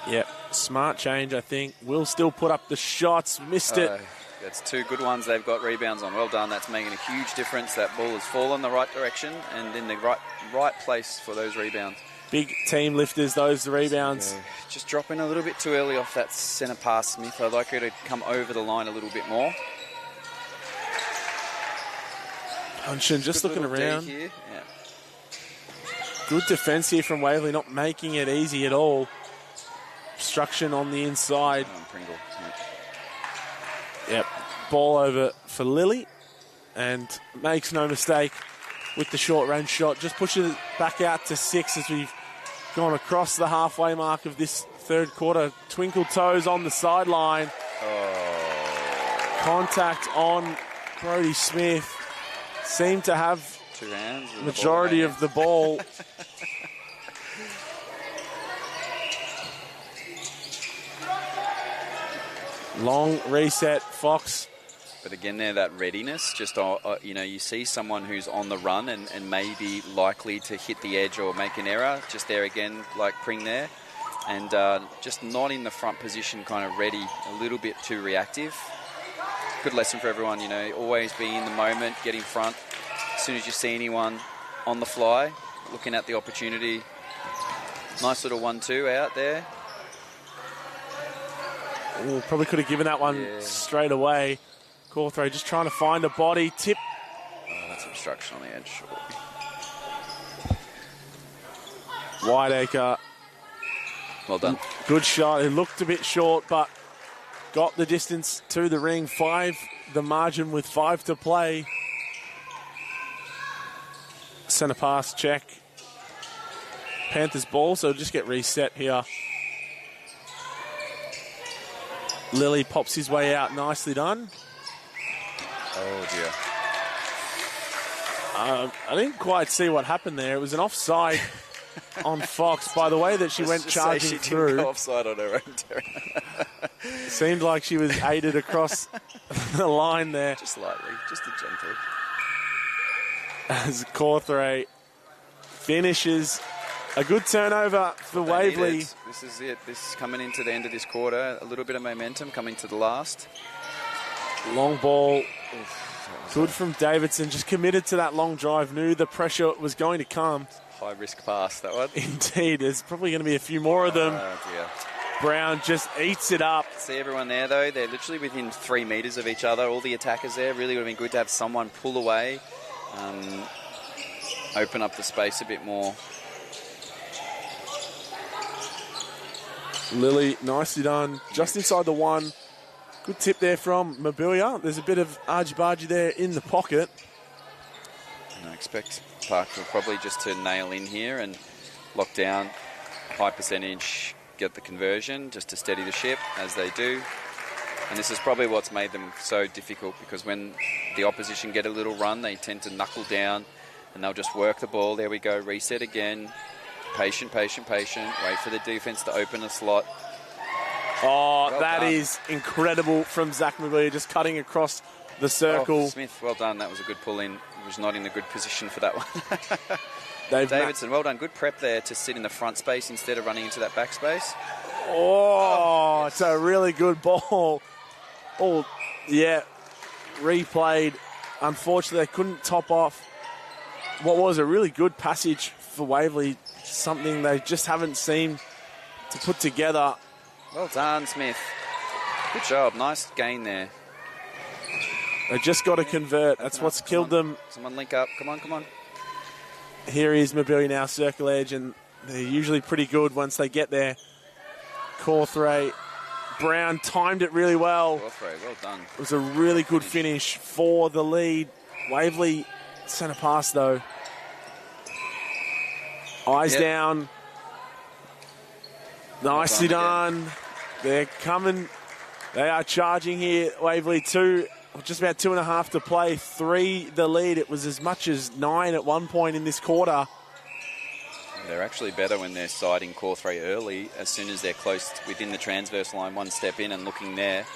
Yep, smart change, I think. Will still put up the shots. Missed it.
That's 2 good ones they've got rebounds on. Well done. That's making a huge difference. That ball has fallen the right direction and in the right place for those rebounds.
Big team lifters, those rebounds.
Just dropping a little bit too early off that centre pass, Smith. I'd like her to come over the line a little bit more.
Punchin just looking around.
Here. Yeah.
Good defence here from Waverley, not making it easy at all. Obstruction on the inside.
Pringle.
Yep. Ball over for Lilly, and makes no mistake with the short range shot. Just pushes it back out to 6 as we've gone across the halfway mark of this third quarter. Twinkle toes on the sideline. Contact on Brodie Smith. Seemed to have
2 hands.
Majority of the ball. Long reset, Fox.
But again, there, that readiness, just, you see someone who's on the run and maybe likely to hit the edge or make an error. Just there again, like Pring there. And just not in the front position, kind of ready, a little bit too reactive. good lesson for everyone, you know, always be in the moment, get in front. As soon as you see anyone on the fly, looking at the opportunity. Nice little 1-2 out there.
Ooh, probably could have given that one straight away. Cawthray just trying to find a body. Tip.
Oh, that's obstruction on the edge.
Whiteacre.
Well done.
Good shot. It looked a bit short, but got the distance to the ring. 5, the margin with 5 to play. Centre pass check. Panthers ball, so just get reset here. Lilly pops his way out. Nicely done.
Oh, dear.
I didn't quite see what happened there. It was an offside on Fox by the way that she went charging through.
Didn't go offside on her own turn.
Seemed like she was aided across the line there.
Just lightly, just a gentle.
As Cawthray finishes a good turnover for Waverley.
This is it. This is coming into the end of this quarter. A little bit of momentum coming to the last.
Long ball. Good from Davidson. Just committed to that long drive. Knew the pressure was going to come.
High risk pass, that one.
Indeed. There's probably going to be a few more of them.
Oh, dear.
Brown just eats it up.
See everyone there, though? They're literally within 3 metres of each other. All the attackers there. Really would have been good to have someone pull away. Open up the space a bit more.
Lilly, nicely done. Just inside the 1. Good tip there from Mabuya. There's a bit of argy-bargy there in the pocket.
And I expect Parkville probably just to nail in here and lock down high percentage, get the conversion just to steady the ship as they do. And this is probably what's made them so difficult, because when the opposition get a little run, they tend to knuckle down and they'll just work the ball. There we go, reset again. Patient, patient, patient. Wait for the defense to open a slot.
Oh,
well
that
done.
is incredible from Zach Mabuya, just cutting across the circle.
Oh, Smith, well done. That was a good pull-in. He was not in a good position for that one.
Davidson,
well done. Good prep there to sit in the front space instead of running into that back space.
Oh, it's a really good ball. Oh, yeah, replayed. Unfortunately, they couldn't top off what was a really good passage for Waverley, something they just haven't seemed to put together.
Well done, Smith. Good job. Nice gain there.
They just got to convert. That's what's killed them.
Someone link up. Come on, come on.
Here is Mabuya now, circle edge, and they're usually pretty good once they get there. Cawthray. Brown timed it really well.
Cawthray, well done.
It was a really good finish for the lead. Waverley centre pass, though. Eyes down. Nicely done. They're coming. They are charging here. Waverley 2, just about 2.5 to play. 3 the lead. It was as much as 9 at one point in this quarter.
They're actually better when they're siding Cawthray early. As soon as they're close within the transverse line, one step in and looking there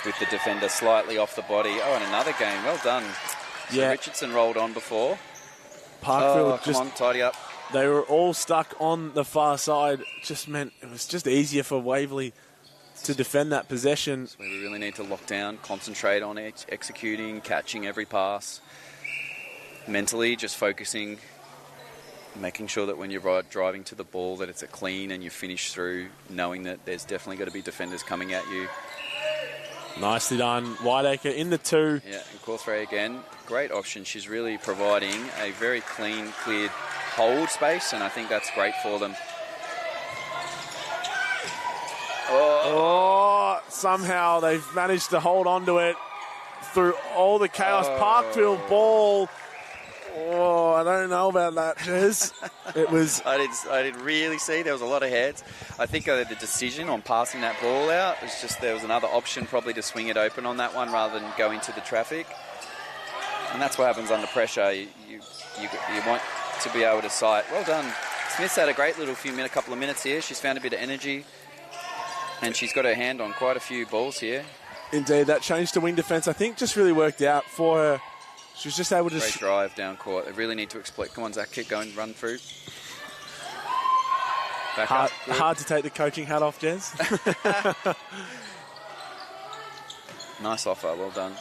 with the defender slightly off the body. Oh, and another game. Well done. So Richardson rolled on before.
Parkville
come on, tidy up.
They were all stuck on the far side. Just meant it was just easier for Waverley to defend that possession.
So we really need to lock down, concentrate on executing, catching every pass. Mentally, just focusing, making sure that when you're driving to the ball that it's a clean and you finish through, knowing that there's definitely got to be defenders coming at you.
Nicely done. Whiteacre in the 2.
Yeah, and Cawthray again. Great option. She's really providing a very clean, cleared hold space, and I think that's great for them.
Oh, somehow they've managed to hold on to it through all the chaos. Parkville ball. Oh, I don't know about that, Jez. It was...
I didn't really see. There was a lot of heads. I think the decision on passing that ball out was just there was another option probably to swing it open on that one rather than go into the traffic. And that's what happens under pressure. You want to be able to sight. Well done. Smith's had a great little couple of minutes here. She's found a bit of energy. And she's got her hand on quite a few balls here.
Indeed, that change to wing defence, I think, just really worked out for her. She was just able to...
Great drive down court. They really need to exploit. Come on, Zach, keep going, run through. Back up.
Hard to take the coaching hat off, Jez.
Nice offer, well done.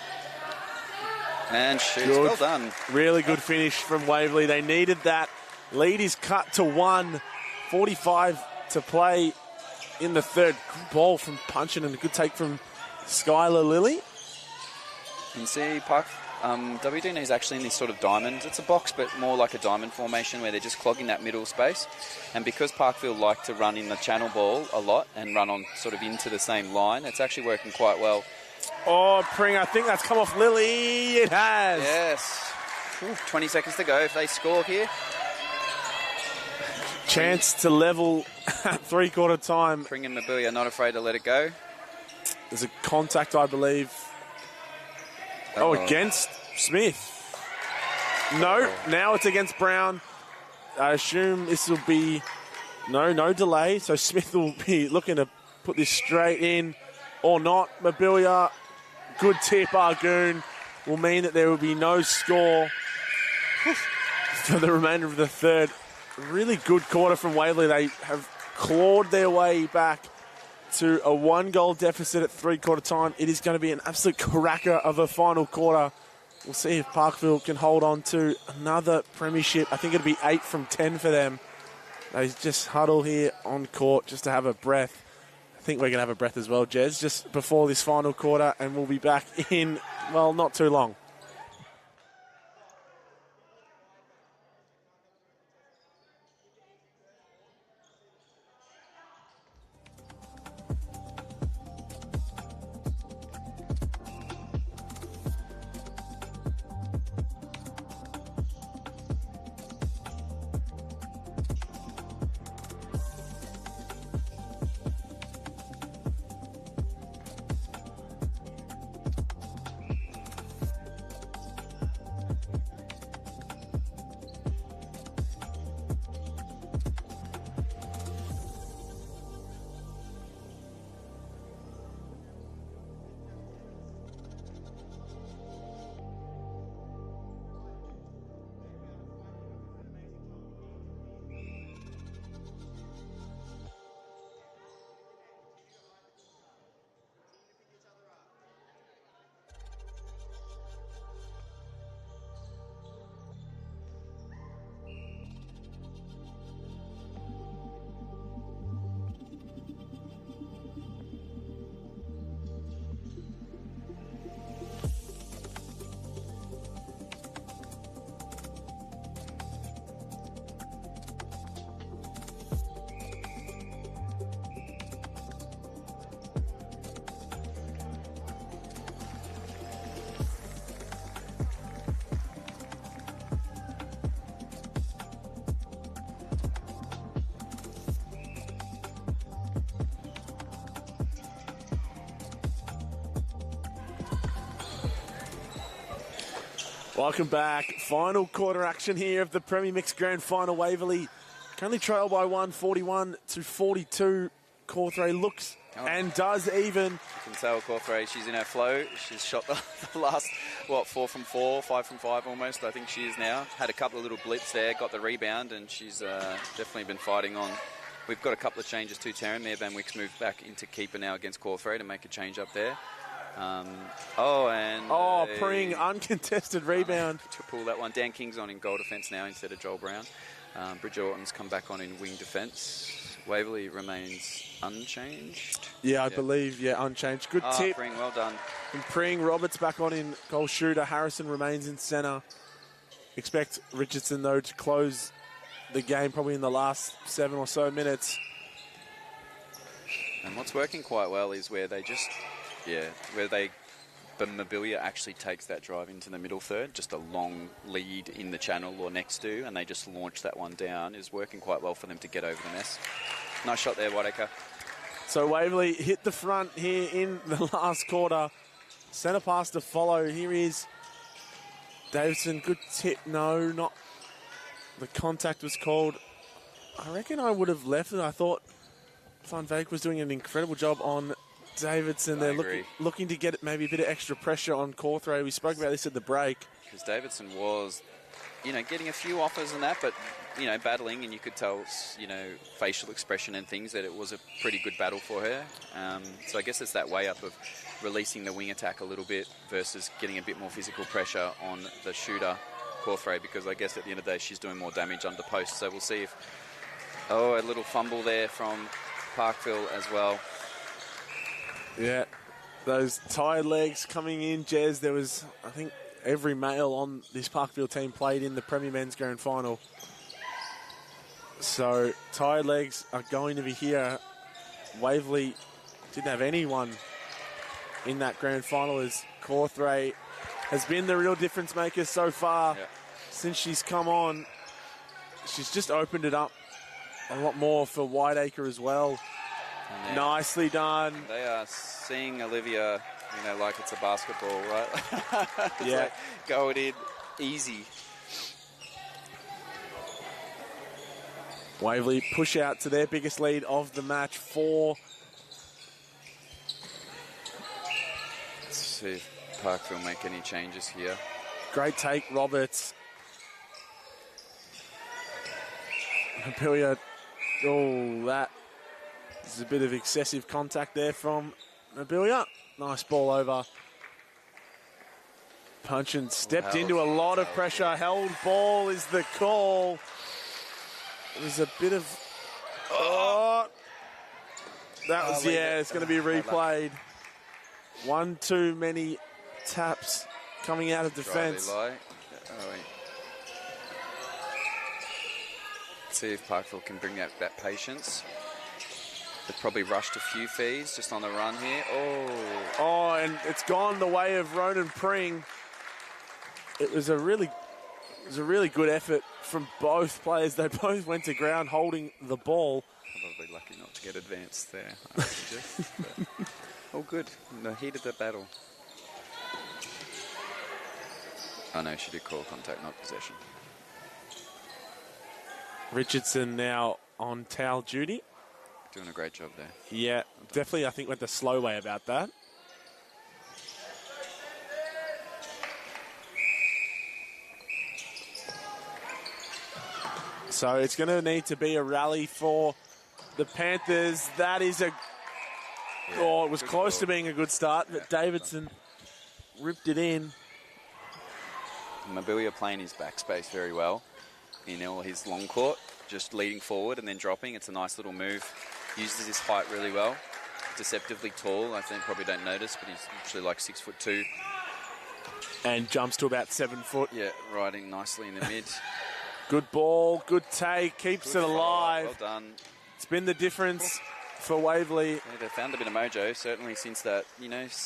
And shoots.
Good.
Well done.
Really good finish from Waverley. They needed that. Lead is cut to 1. 45 to play in the third. Good ball from Punchin and a good take from Skylar Lilly.
You can see WDNA is actually in this sort of diamond. It's a box, but more like a diamond formation where they're just clogging that middle space. And because Parkville like to run in the channel ball a lot and run on sort of into the same line, it's actually working quite well.
Oh, Pring, I think that's come off Lilly. It has.
Yes. Ooh, 20 seconds to go if they score here.
Chance to level at three-quarter time.
Pring and Mabuya not afraid to let it go.
There's a contact, I believe. Oh, against Smith. No, now it's against Brown. I assume this will be... No delay. So Smith will be looking to put this straight in or not. Mabuya, good tip, Argoon, will mean that there will be no score for the remainder of the third. Really good quarter from Waverley. They have clawed their way back to a 1-goal deficit at three-quarter time. It is going to be an absolute cracker of a final quarter. We'll see if Parkville can hold on to another premiership. I think it'll be 8 from 10 for them. They just huddle here on court just to have a breath. I think we're going to have a breath as well, Jez, just before this final quarter, and we'll be back in, well, not too long. Welcome back. Final quarter action here of the Premier Mix Grand Final. Waverley currently trail by 1, 41-42. Cawthray looks and does even.
You can tell Cawthray, she's in her flow. She's shot the last, 4 from 4, 5 from 5 almost, I think she is now. Had a couple of little blips there, got the rebound, and she's definitely been fighting on. We've got a couple of changes too, Taryn. Mia Van Wicks moved back into keeper now against Cawthray to make a change up there.
Pring, uncontested rebound.
To pull that one. Dan King's on in goal defence now instead of Joel Brown. Bridget Orton's come back on in wing defence. Waverley remains unchanged.
I believe, unchanged. Good tip.
Pring, well done.
And Pring, Roberts back on in goal shooter. Harrison remains in centre. Expect Richardson, though, to close the game probably in the last 7 or so minutes.
And what's working quite well is where they just... but Mabuya actually takes that drive into the middle third, just a long lead in the channel or next to, and they just launch that one down, is working quite well for them to get over the mess. Nice shot there, Whitaker.
So Waverley hit the front here in the last quarter. Centre pass to follow. Here is Davidson. Good tip. No, not. The contact was called. I reckon I would have left it. I thought Van Veek was doing an incredible job on Davidson. They're looking to get maybe a bit of extra pressure on Cawthray. We spoke about this at the break.
Because Davidson was getting a few offers and that, but, battling, and you could tell, facial expression and things that it was a pretty good battle for her. So I guess it's that way up of releasing the wing attack a little bit versus getting a bit more physical pressure on the shooter, Cawthray, because I guess at the end of the day she's doing more damage under post. So we'll see if... Oh, a little fumble there from Parkville as well.
Yeah, those tired legs coming in, Jez. There was, I think, every male on this Parkville team played in the Premier Men's Grand Final. So tired legs are going to be here. Waverley didn't have anyone in that Grand Final, as Cawthray has been the real difference maker so far. Since she's come on. She's just opened it up a lot more for Whiteacre as well. Nicely done.
They are seeing Olivia, like it's a basketball, right?
Yeah.
Like going in easy.
Waverley push out to their biggest lead of the match, 4.
Let's see if Parkville make any changes here.
Great take, Roberts. Amelia, that is a bit of excessive contact there from Amelia. Nice ball over. Punchin stepped into a lot of pressure. Held ball is the call. There's a bit of... that was, it's going to be replayed. One too many taps coming out of defence.
See if Parkville can bring out that patience. They've probably rushed a few fees just on the run here.
And it's gone the way of Ronan Pring. It was a really good effort from both players. They both went to ground holding the ball.
Probably lucky not to get advanced there, I would suggest. All good in the heat of the battle. Oh no, she did call contact, not possession.
Richardson now on towel duty.
Doing a great job there.
Yeah, definitely I think went the slow way about that. So it's going to need to be a rally for the Panthers. That is it was close to being a good start, but Davidson ripped it in.
Mabilia playing his backspace very well in all his long court, just leading forward and then dropping. It's a nice little move. Uses his height really well. Deceptively tall. I think probably don't notice, but he's actually like 6'2".
And jumps to about 7 foot.
Yeah, riding nicely in the mid.
Good ball, good take, keeps it alive.
Well done.
It's been the difference for Waverley.
Yeah, they found a bit of mojo, certainly since that,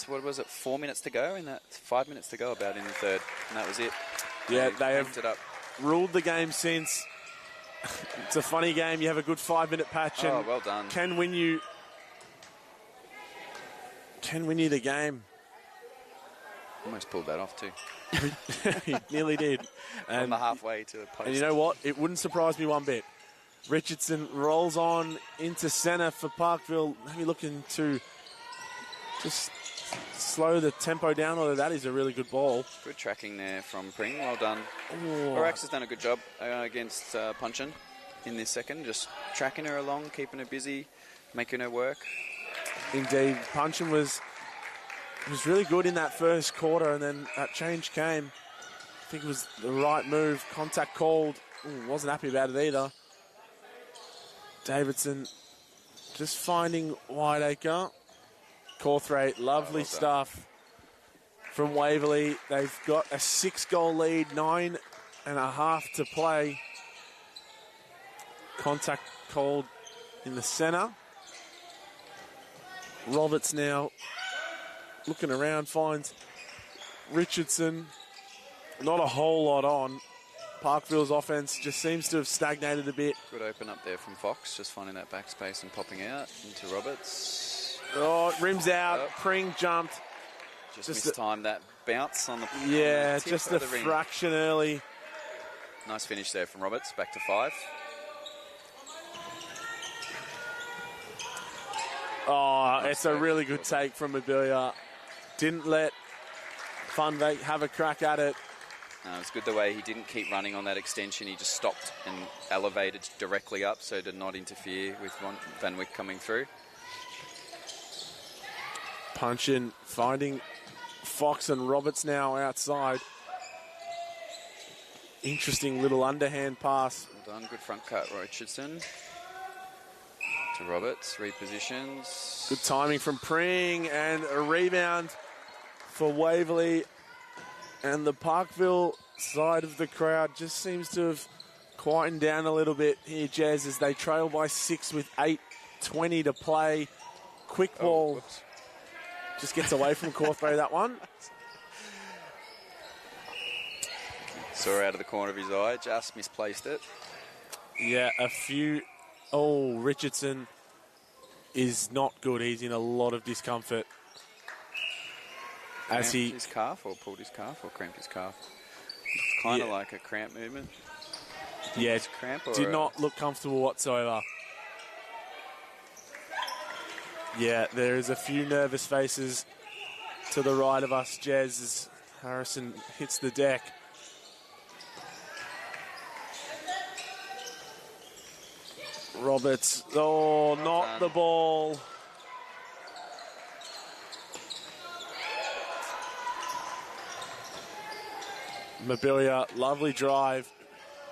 what was it, 4 minutes to go? 5 minutes to go about in the third, and that was it.
Yeah, they have
it up.
Ruled the game since. It's a funny game. You have a good 5-minute patch. And
well done.
Can win you the game.
Almost pulled that off too.
He nearly did.
On the halfway to the post.
And you know what? It wouldn't surprise me one bit. Richardson rolls on into centre for Parkville. Maybe looking to just slow the tempo down, although that is a really good ball.
Good tracking there from Pring. Well done. Orax has done a good job against Punchin in this second. Just tracking her along, keeping her busy, making her work.
Indeed. Punchin was really good in that first quarter, and then that change came. I think it was the right move. Contact called. Wasn't happy about it either. Davidson just finding Whiteacre. Cawthray, lovely stuff from Waverley. They've got a 6-goal lead, 9.5 to play. Contact called in the centre. Roberts now looking around, finds Richardson. Not a whole lot on. Parkville's offense just seems to have stagnated a bit.
Good open up there from Fox, just finding that backspace and popping out into Roberts.
Oh, rims out. Pring jumped.
Just mistimed that bounce on the
just a fraction early.
Nice finish there from Roberts. Back to 5.
Oh, it's a really good take from Mabilia. Didn't let Funvake have a crack at it.
It's good the way he didn't keep running on that extension. He just stopped and elevated directly up so to not interfere with Van Wyck coming through.
Punch-in, finding Fox and Roberts now outside. Interesting little underhand pass.
Well done. Good front cut, Richardson. To Roberts, repositions.
Good timing from Pring and a rebound for Waverley. And the Parkville side of the crowd just seems to have quietened down a little bit here, Jez, as they trail by 6 with 8:20 to play. Quick ball. Just gets away from Cawthray, that one.
Saw out of the corner of his eye, just misplaced it.
Yeah, a few. Oh, Richardson is not good. He's in a lot of discomfort. As
Cramped his calf or pulled his calf or cramped his calf? It's kind of like a cramp movement.
Yeah,
it's cramp or
did not look comfortable whatsoever. Yeah, there is a few nervous faces to the right of us, Jez, as Harrison hits the deck. Roberts, oh, not the ball. Mobilia, lovely drive.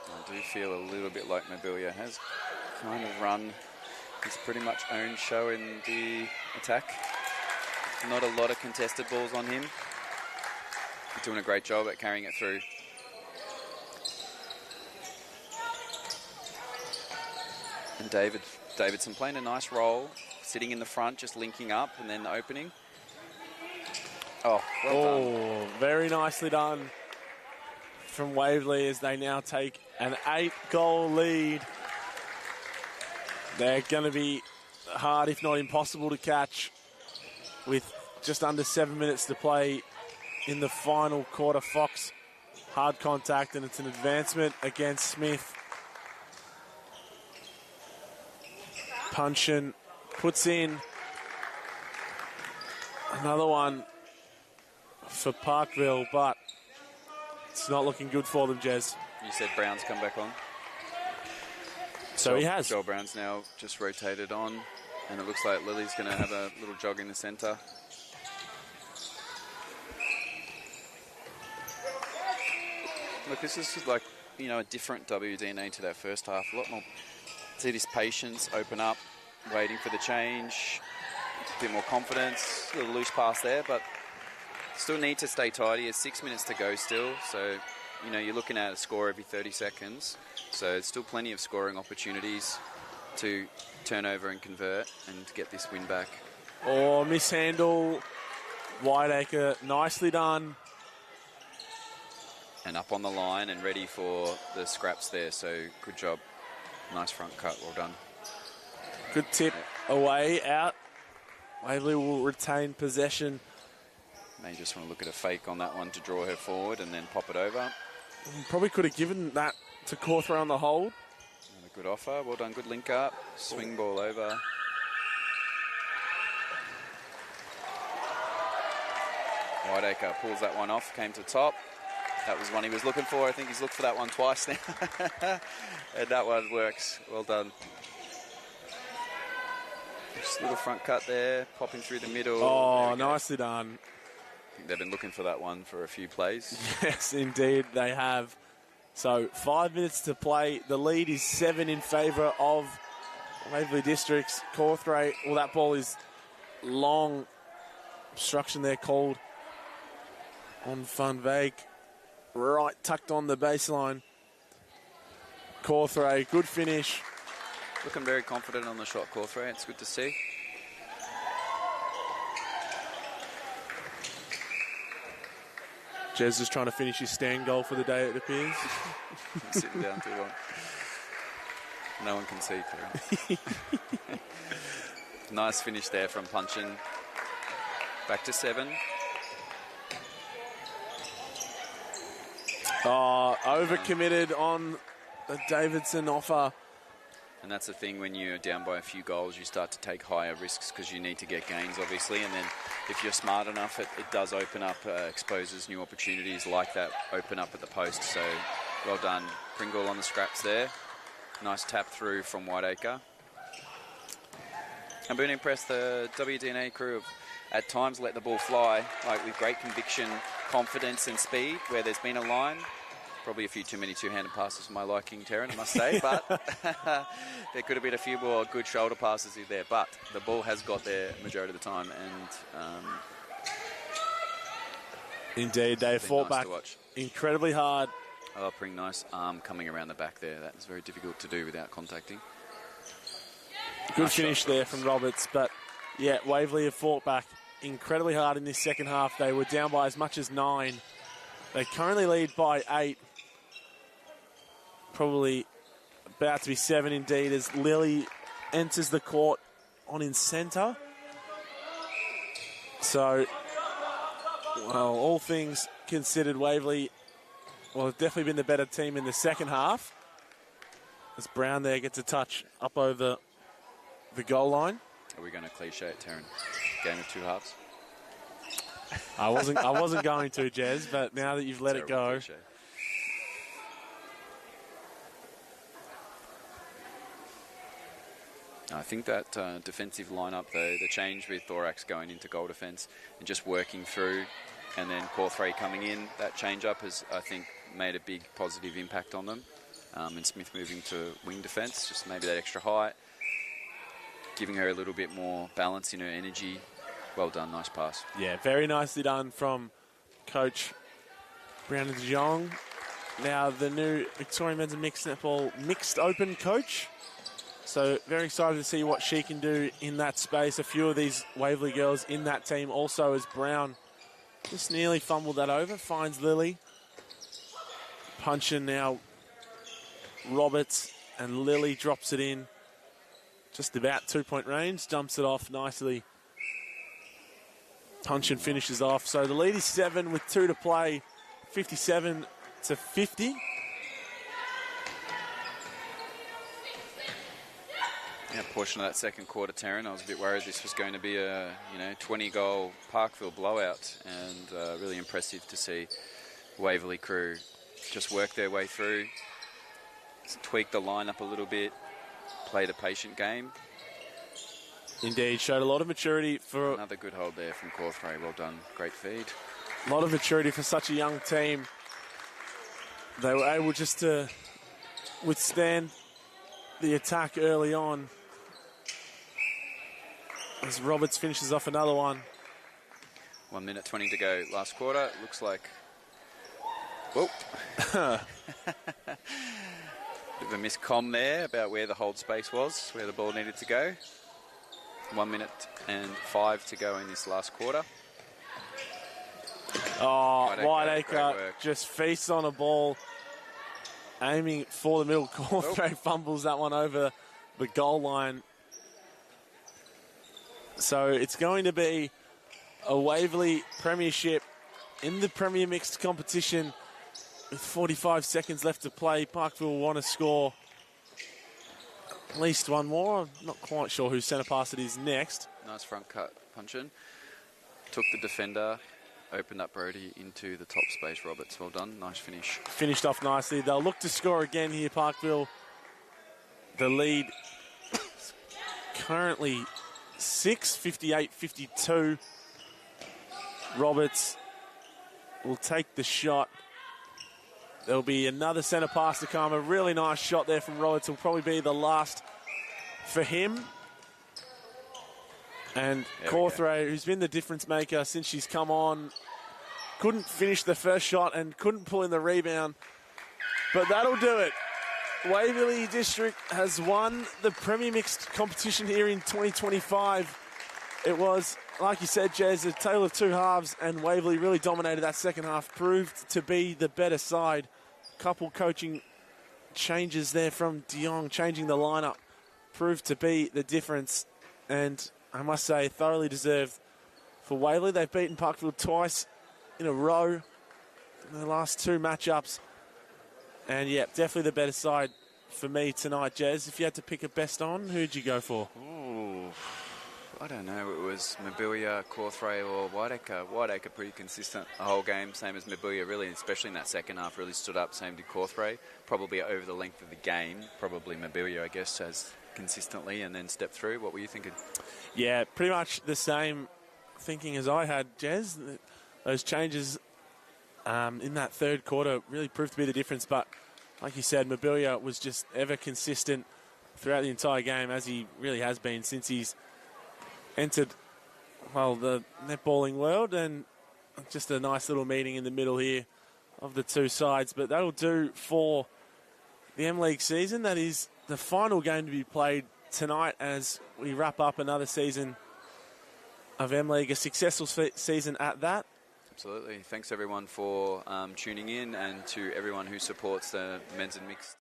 I do feel a little bit like Mobilia has kind of run his pretty much own show in the attack. Not a lot of contested balls on him. He's doing a great job at carrying it through. And Davidson playing a nice role, sitting in the front, just linking up and then opening. Oh, well done.
Very nicely done from Waverley as they now take an 8-goal lead. They're going to be hard, if not impossible, to catch with just under 7 minutes to play in the final quarter. Fox, hard contact, and it's an advancement against Smith. Punchin puts in another one for Parkville, but it's not looking good for them, Jez.
You said Brown's come back on.
So he has.
Joel Brown's now just rotated on, and it looks like Lily's going to have a little jog in the centre. Look, this is like, a different WDNA to that first half. A lot more. See this patience, open up, waiting for the change, a bit more confidence, a little loose pass there, but still need to stay tidy. There's 6 minutes to go still, so you're looking at a score every 30 seconds, so there's still plenty of scoring opportunities to turn over and convert and get this win back.
Oh, mishandle, Whiteacre, nicely done.
And up on the line and ready for the scraps there, so good job. Nice front cut, well done.
Good tip away, out. Waverley will retain possession.
May just want to look at a fake on that one to draw her forward and then pop it over.
Probably could have given that to Cawthray on the hold.
And a good offer, well done, good link up. Swing ball over. Whiteacre pulls that one off, came to top. That was one he was looking for. I think he's looked for that one twice now. And that one works. Well done. Just a little front cut there, popping through the middle.
Oh, nicely done.
I think they've been looking for that one for a few plays.
Yes, indeed, they have. So 5 minutes to play. The lead is 7 in favour of Waverley Districts. Cawthray, well, that ball is long. Obstruction there called on Van Wyk. Right, tucked on the baseline. Cawthray, good finish.
Looking very confident on the shot, Cawthray. It's good to see.
Jez is trying to finish his stand goal for the day, it appears.
Sitting down too long. No one can see through. Nice finish there from Punchin. Back to 7.
Oh, overcommitted on the Davidson offer.
And that's the thing, when you're down by a few goals, you start to take higher risks because you need to get gains, obviously. And then if you're smart enough, it does open up, exposes new opportunities like that open up at the post. So well done, Pringle on the scraps there. Nice tap through from Whiteacre. I'm being impressed. The WDNA crew have at times let the ball fly, like with great conviction, confidence and speed, where there's been a line. Probably a few too many two-handed passes for my liking, Taryn, I must say. But there could have been a few more good shoulder passes in there. But the ball has got there majority of the time. And
indeed, they fought back incredibly hard.
Oh, Pring, nice arm coming around the back there. That is very difficult to do without contacting.
Good nice finish there from Roberts. But, yeah, Waverley have fought back incredibly hard in this second half. They were down by as much as 9. They currently lead by 8. Probably about to be 7 indeed, as Lily enters the court on in centre. So, well, all things considered, Waverley have definitely been the better team in the second half. As Brown there gets a touch up over the goal line.
Are we going to cliche it, Taryn? Game of two halves?
I wasn't going to, Jez, but now that you've let it go.
Cliche. I think that defensive lineup, though, the change with Thorax going into goal defence and just working through, and then Cawthray coming in, that change-up has, I think, made a big positive impact on them. And Smith moving to wing defence, just maybe that extra height, giving her a little bit more balance in her energy. Well done, nice pass.
Yeah, very nicely done from Coach Brandon de Jong. Now the new Victorian Men's and Mixed Netball Mixed Open coach. So very excited to see what she can do in that space. A few of these Waverley girls in that team also, as Brown just nearly fumbled that over. Finds Lily. Punching now Roberts, and Lily drops it in. Just about 2-point range. Dumps it off nicely. Punch and finishes off. So the lead is 7 with 2 to play. 57-50.
Yeah, portion of that second quarter, Taryn, I was a bit worried this was going to be a 20-goal Parkville blowout, and really impressive to see Waverley crew just work their way through, tweak the lineup a little bit, played a patient game.
Indeed, showed a lot of maturity for...
Another good hold there from Cawthray, well done, great feed.
A lot of maturity for such a young team. They were able just to withstand the attack early on. As Roberts finishes off another one.
1 minute 20 to go, last quarter. Looks like... Whoa. Bit of a miscomm there about where the hold space was, where the ball needed to go. 1 minute and 5 to go in this last quarter.
Oh, Whiteacre just feasts on a ball, aiming for the middle. Cawthray fumbles that one over the goal line. So it's going to be a Waverley Premiership in the Premier Mixed competition with 45 seconds left to play. Parkville will want to score at least one more. I'm not quite sure whose centre pass it is next.
Nice front cut punch in. Took the defender, opened up Brody into the top space. Roberts, well done. Nice finish.
Finished off nicely. They'll look to score again here, Parkville. The lead currently 6, 58-52. Roberts will take the shot. There'll be another centre pass to come. A really nice shot there from Roberts. Will probably be the last for him. And Cawthray, who's been the difference maker since she's come on, couldn't finish the first shot and couldn't pull in the rebound. But that'll do it. Waverley District has won the Premier Mixed competition here in 2025. It was, like you said, Jez, a tale of two halves, and Waverley really dominated that second half, proved to be the better side. Couple coaching changes there from de Jong, changing the lineup, proved to be the difference, and I must say, thoroughly deserved for Waverley. They've beaten Parkville twice in a row in their last two matchups. And, yeah, definitely the better side for me tonight, Jez. If you had to pick a best on, who'd you go for?
Ooh, I don't know. It was Mabuya, Cawthray or Whiteacre. Whiteacre pretty consistent the whole game, same as Mabuya, really, especially in that second half, really stood up. Same did Cawthray. Probably over the length of the game, probably Mabuya, I guess, has consistently and then stepped through. What were you thinking?
Yeah, pretty much the same thinking as I had, Jez. Those changes in that third quarter really proved to be the difference, but like you said, Mabuya was just ever consistent throughout the entire game, as he really has been since he's entered, well, the netballing world, and just a nice little meeting in the middle here of the two sides. But that'll do for the M-League season. That is the final game to be played tonight as we wrap up another season of M-League, a successful season at that.
Absolutely. Thanks, everyone, for tuning in, and to everyone who supports the men's and mixed.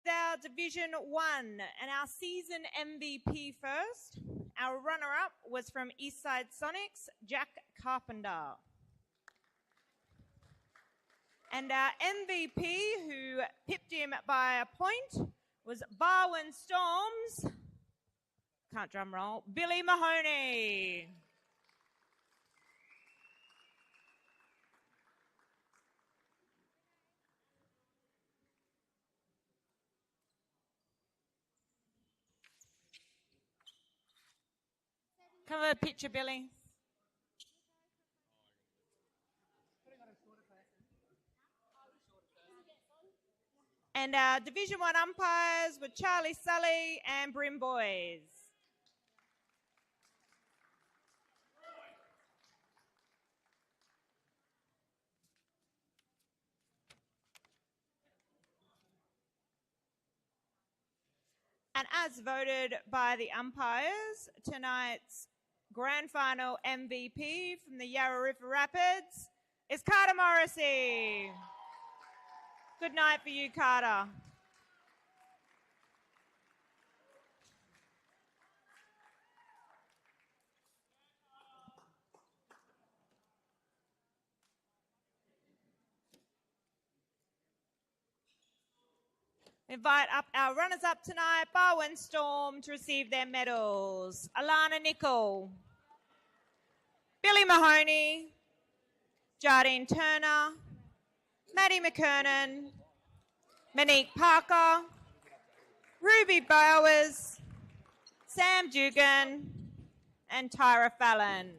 Our Division 1 and our season MVP first. Our runner-up was from Eastside Sonics, Jack Carpenter. And our MVP, who pipped him by a point, was Barwon Storms, can't drum roll, Billy Mahoney. Come over, picture, Billy. And our Division 1 umpires were Charlie Sully and Brim Boys. And as voted by the umpires, tonight's grand final MVP from the Yarra River Rapids is Carter Morrissey. Good night for you, Carter. Invite up our runners-up tonight, Barwon Storm, to receive their medals. Alana Nicol, Billy Mahoney, Jardine Turner, Maddie McKernan, Monique Parker, Ruby Bowers, Sam Dugan, and Tyra Fallon.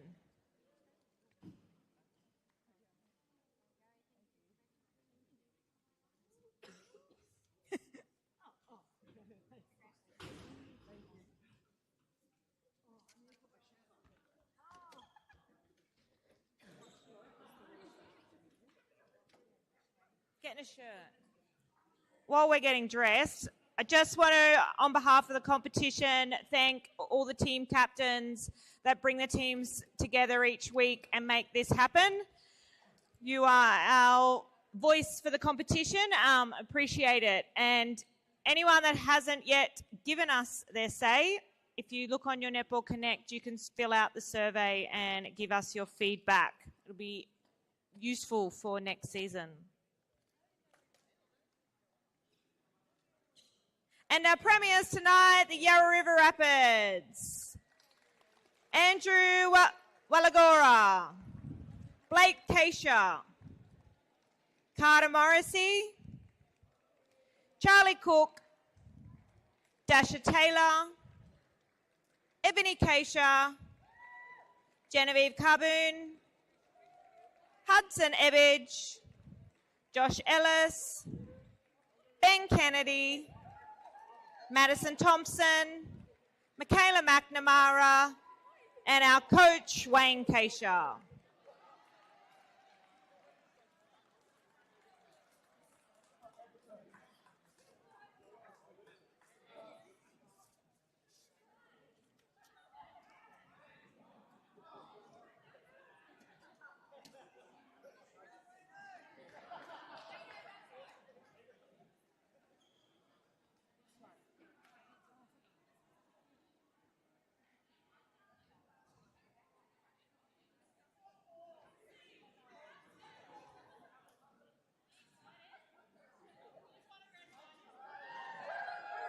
Getting a shirt. While we're getting dressed, I just want to, on behalf of the competition, thank all the team captains that bring the teams together each week and make this happen. You are our voice for the competition. Appreciate it. And anyone that hasn't yet given us their say, if you look on your Netball Connect, you can fill out the survey and give us your feedback. It'll be useful for next season. And our premiers tonight, the Yarra River Rapids. Andrew Wallagora, Blake Keisha, Carter Morrissey, Charlie Cook, Dasha Taylor, Ebony Keisha, Genevieve Carboon, Hudson Ebbage, Josh Ellis, Ben Kennedy, Madison Thompson, Michaela McNamara, and our coach, Wayne Keisha.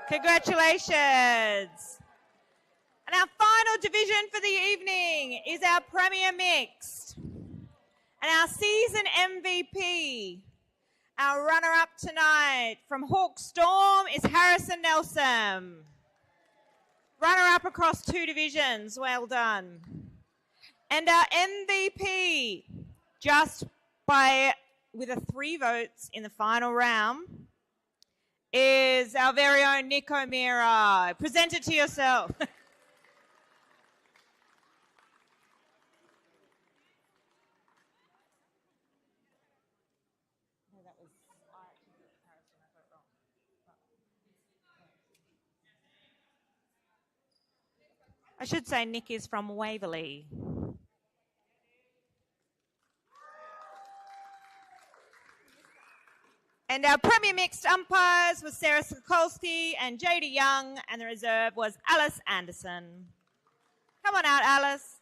Congratulations. And our final division for the evening is our Premier Mixed. And our season MVP, our runner-up tonight from Hawk Storm is Harrison Nelson. Runner-up across 2 divisions, well done. And our MVP, with 3 votes in the final round, is our very own Nick O'Meara. Present it to yourself. I should say Nick is from Waverley. And our Premier Mixed umpires was Sarah Sokolsky and Jodie Young, and the reserve was Alice Anderson. Come on out, Alice.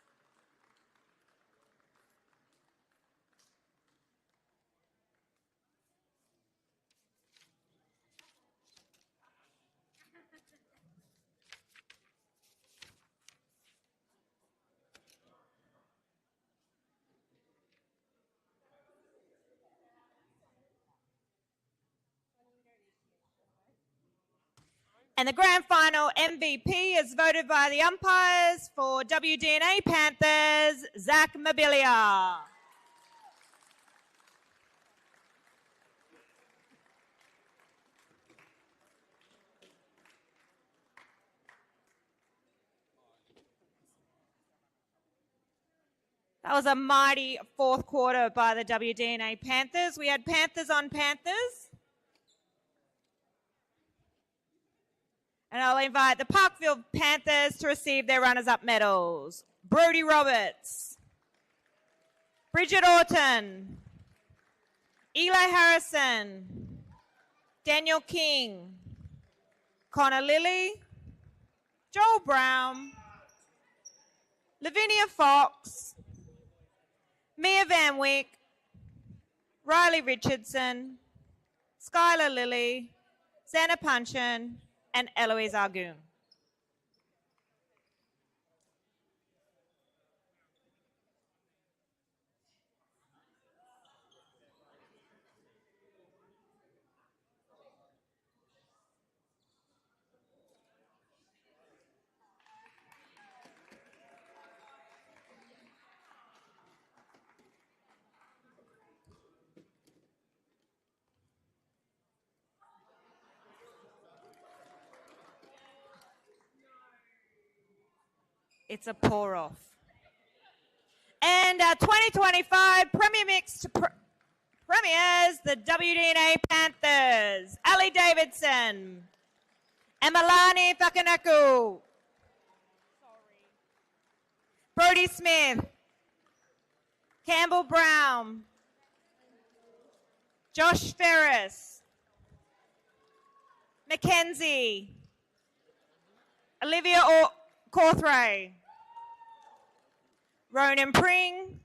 And the grand final MVP is voted by the umpires for WDNA Panthers, Zach Mobilia. That was a mighty 4th quarter by the WDNA Panthers. We had Panthers on Panthers. And I'll invite the Parkville Panthers to receive their runners-up medals. Brody Roberts, Bridget Orton, Eli Harrison, Daniel King, Connor Lilly, Joel Brown, Lavinia Fox, Mia Van Wyck, Riley Richardson, Skylar Lilly, Xana Punchin, and Eloise Argoon. It's a pour off. And 2025 Premier Mixed Premiers, the WDNA Panthers. Ali Davidson. Emalani Fakanaku. Brody Smith. Campbell Brown. Josh Ferris. Mackenzie. Olivia Corthray. Ronan Pring.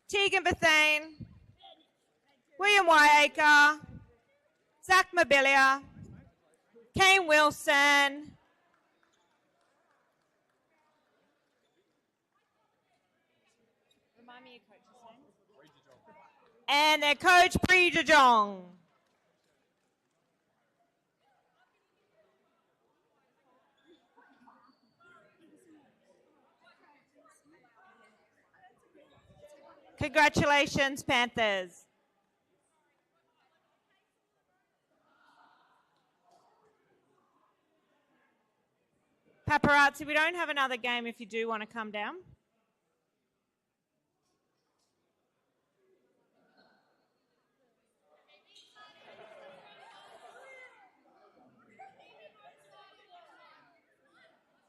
Tegan Bethane. William Wyacre. Zach Mobilia. Kane Wilson. Remind me of coach's name. And their coach, Bree DeJong. Congratulations, Panthers. Paparazzi, we don't have another game if you do want to come down.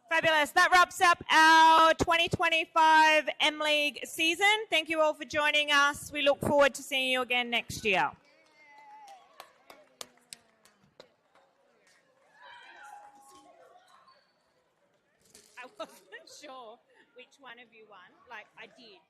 Fabulous. That wraps up our 2025 M-League season. Thank you all for joining us. We look forward to seeing you again next year. I wasn't sure which one of you won. Like, I did.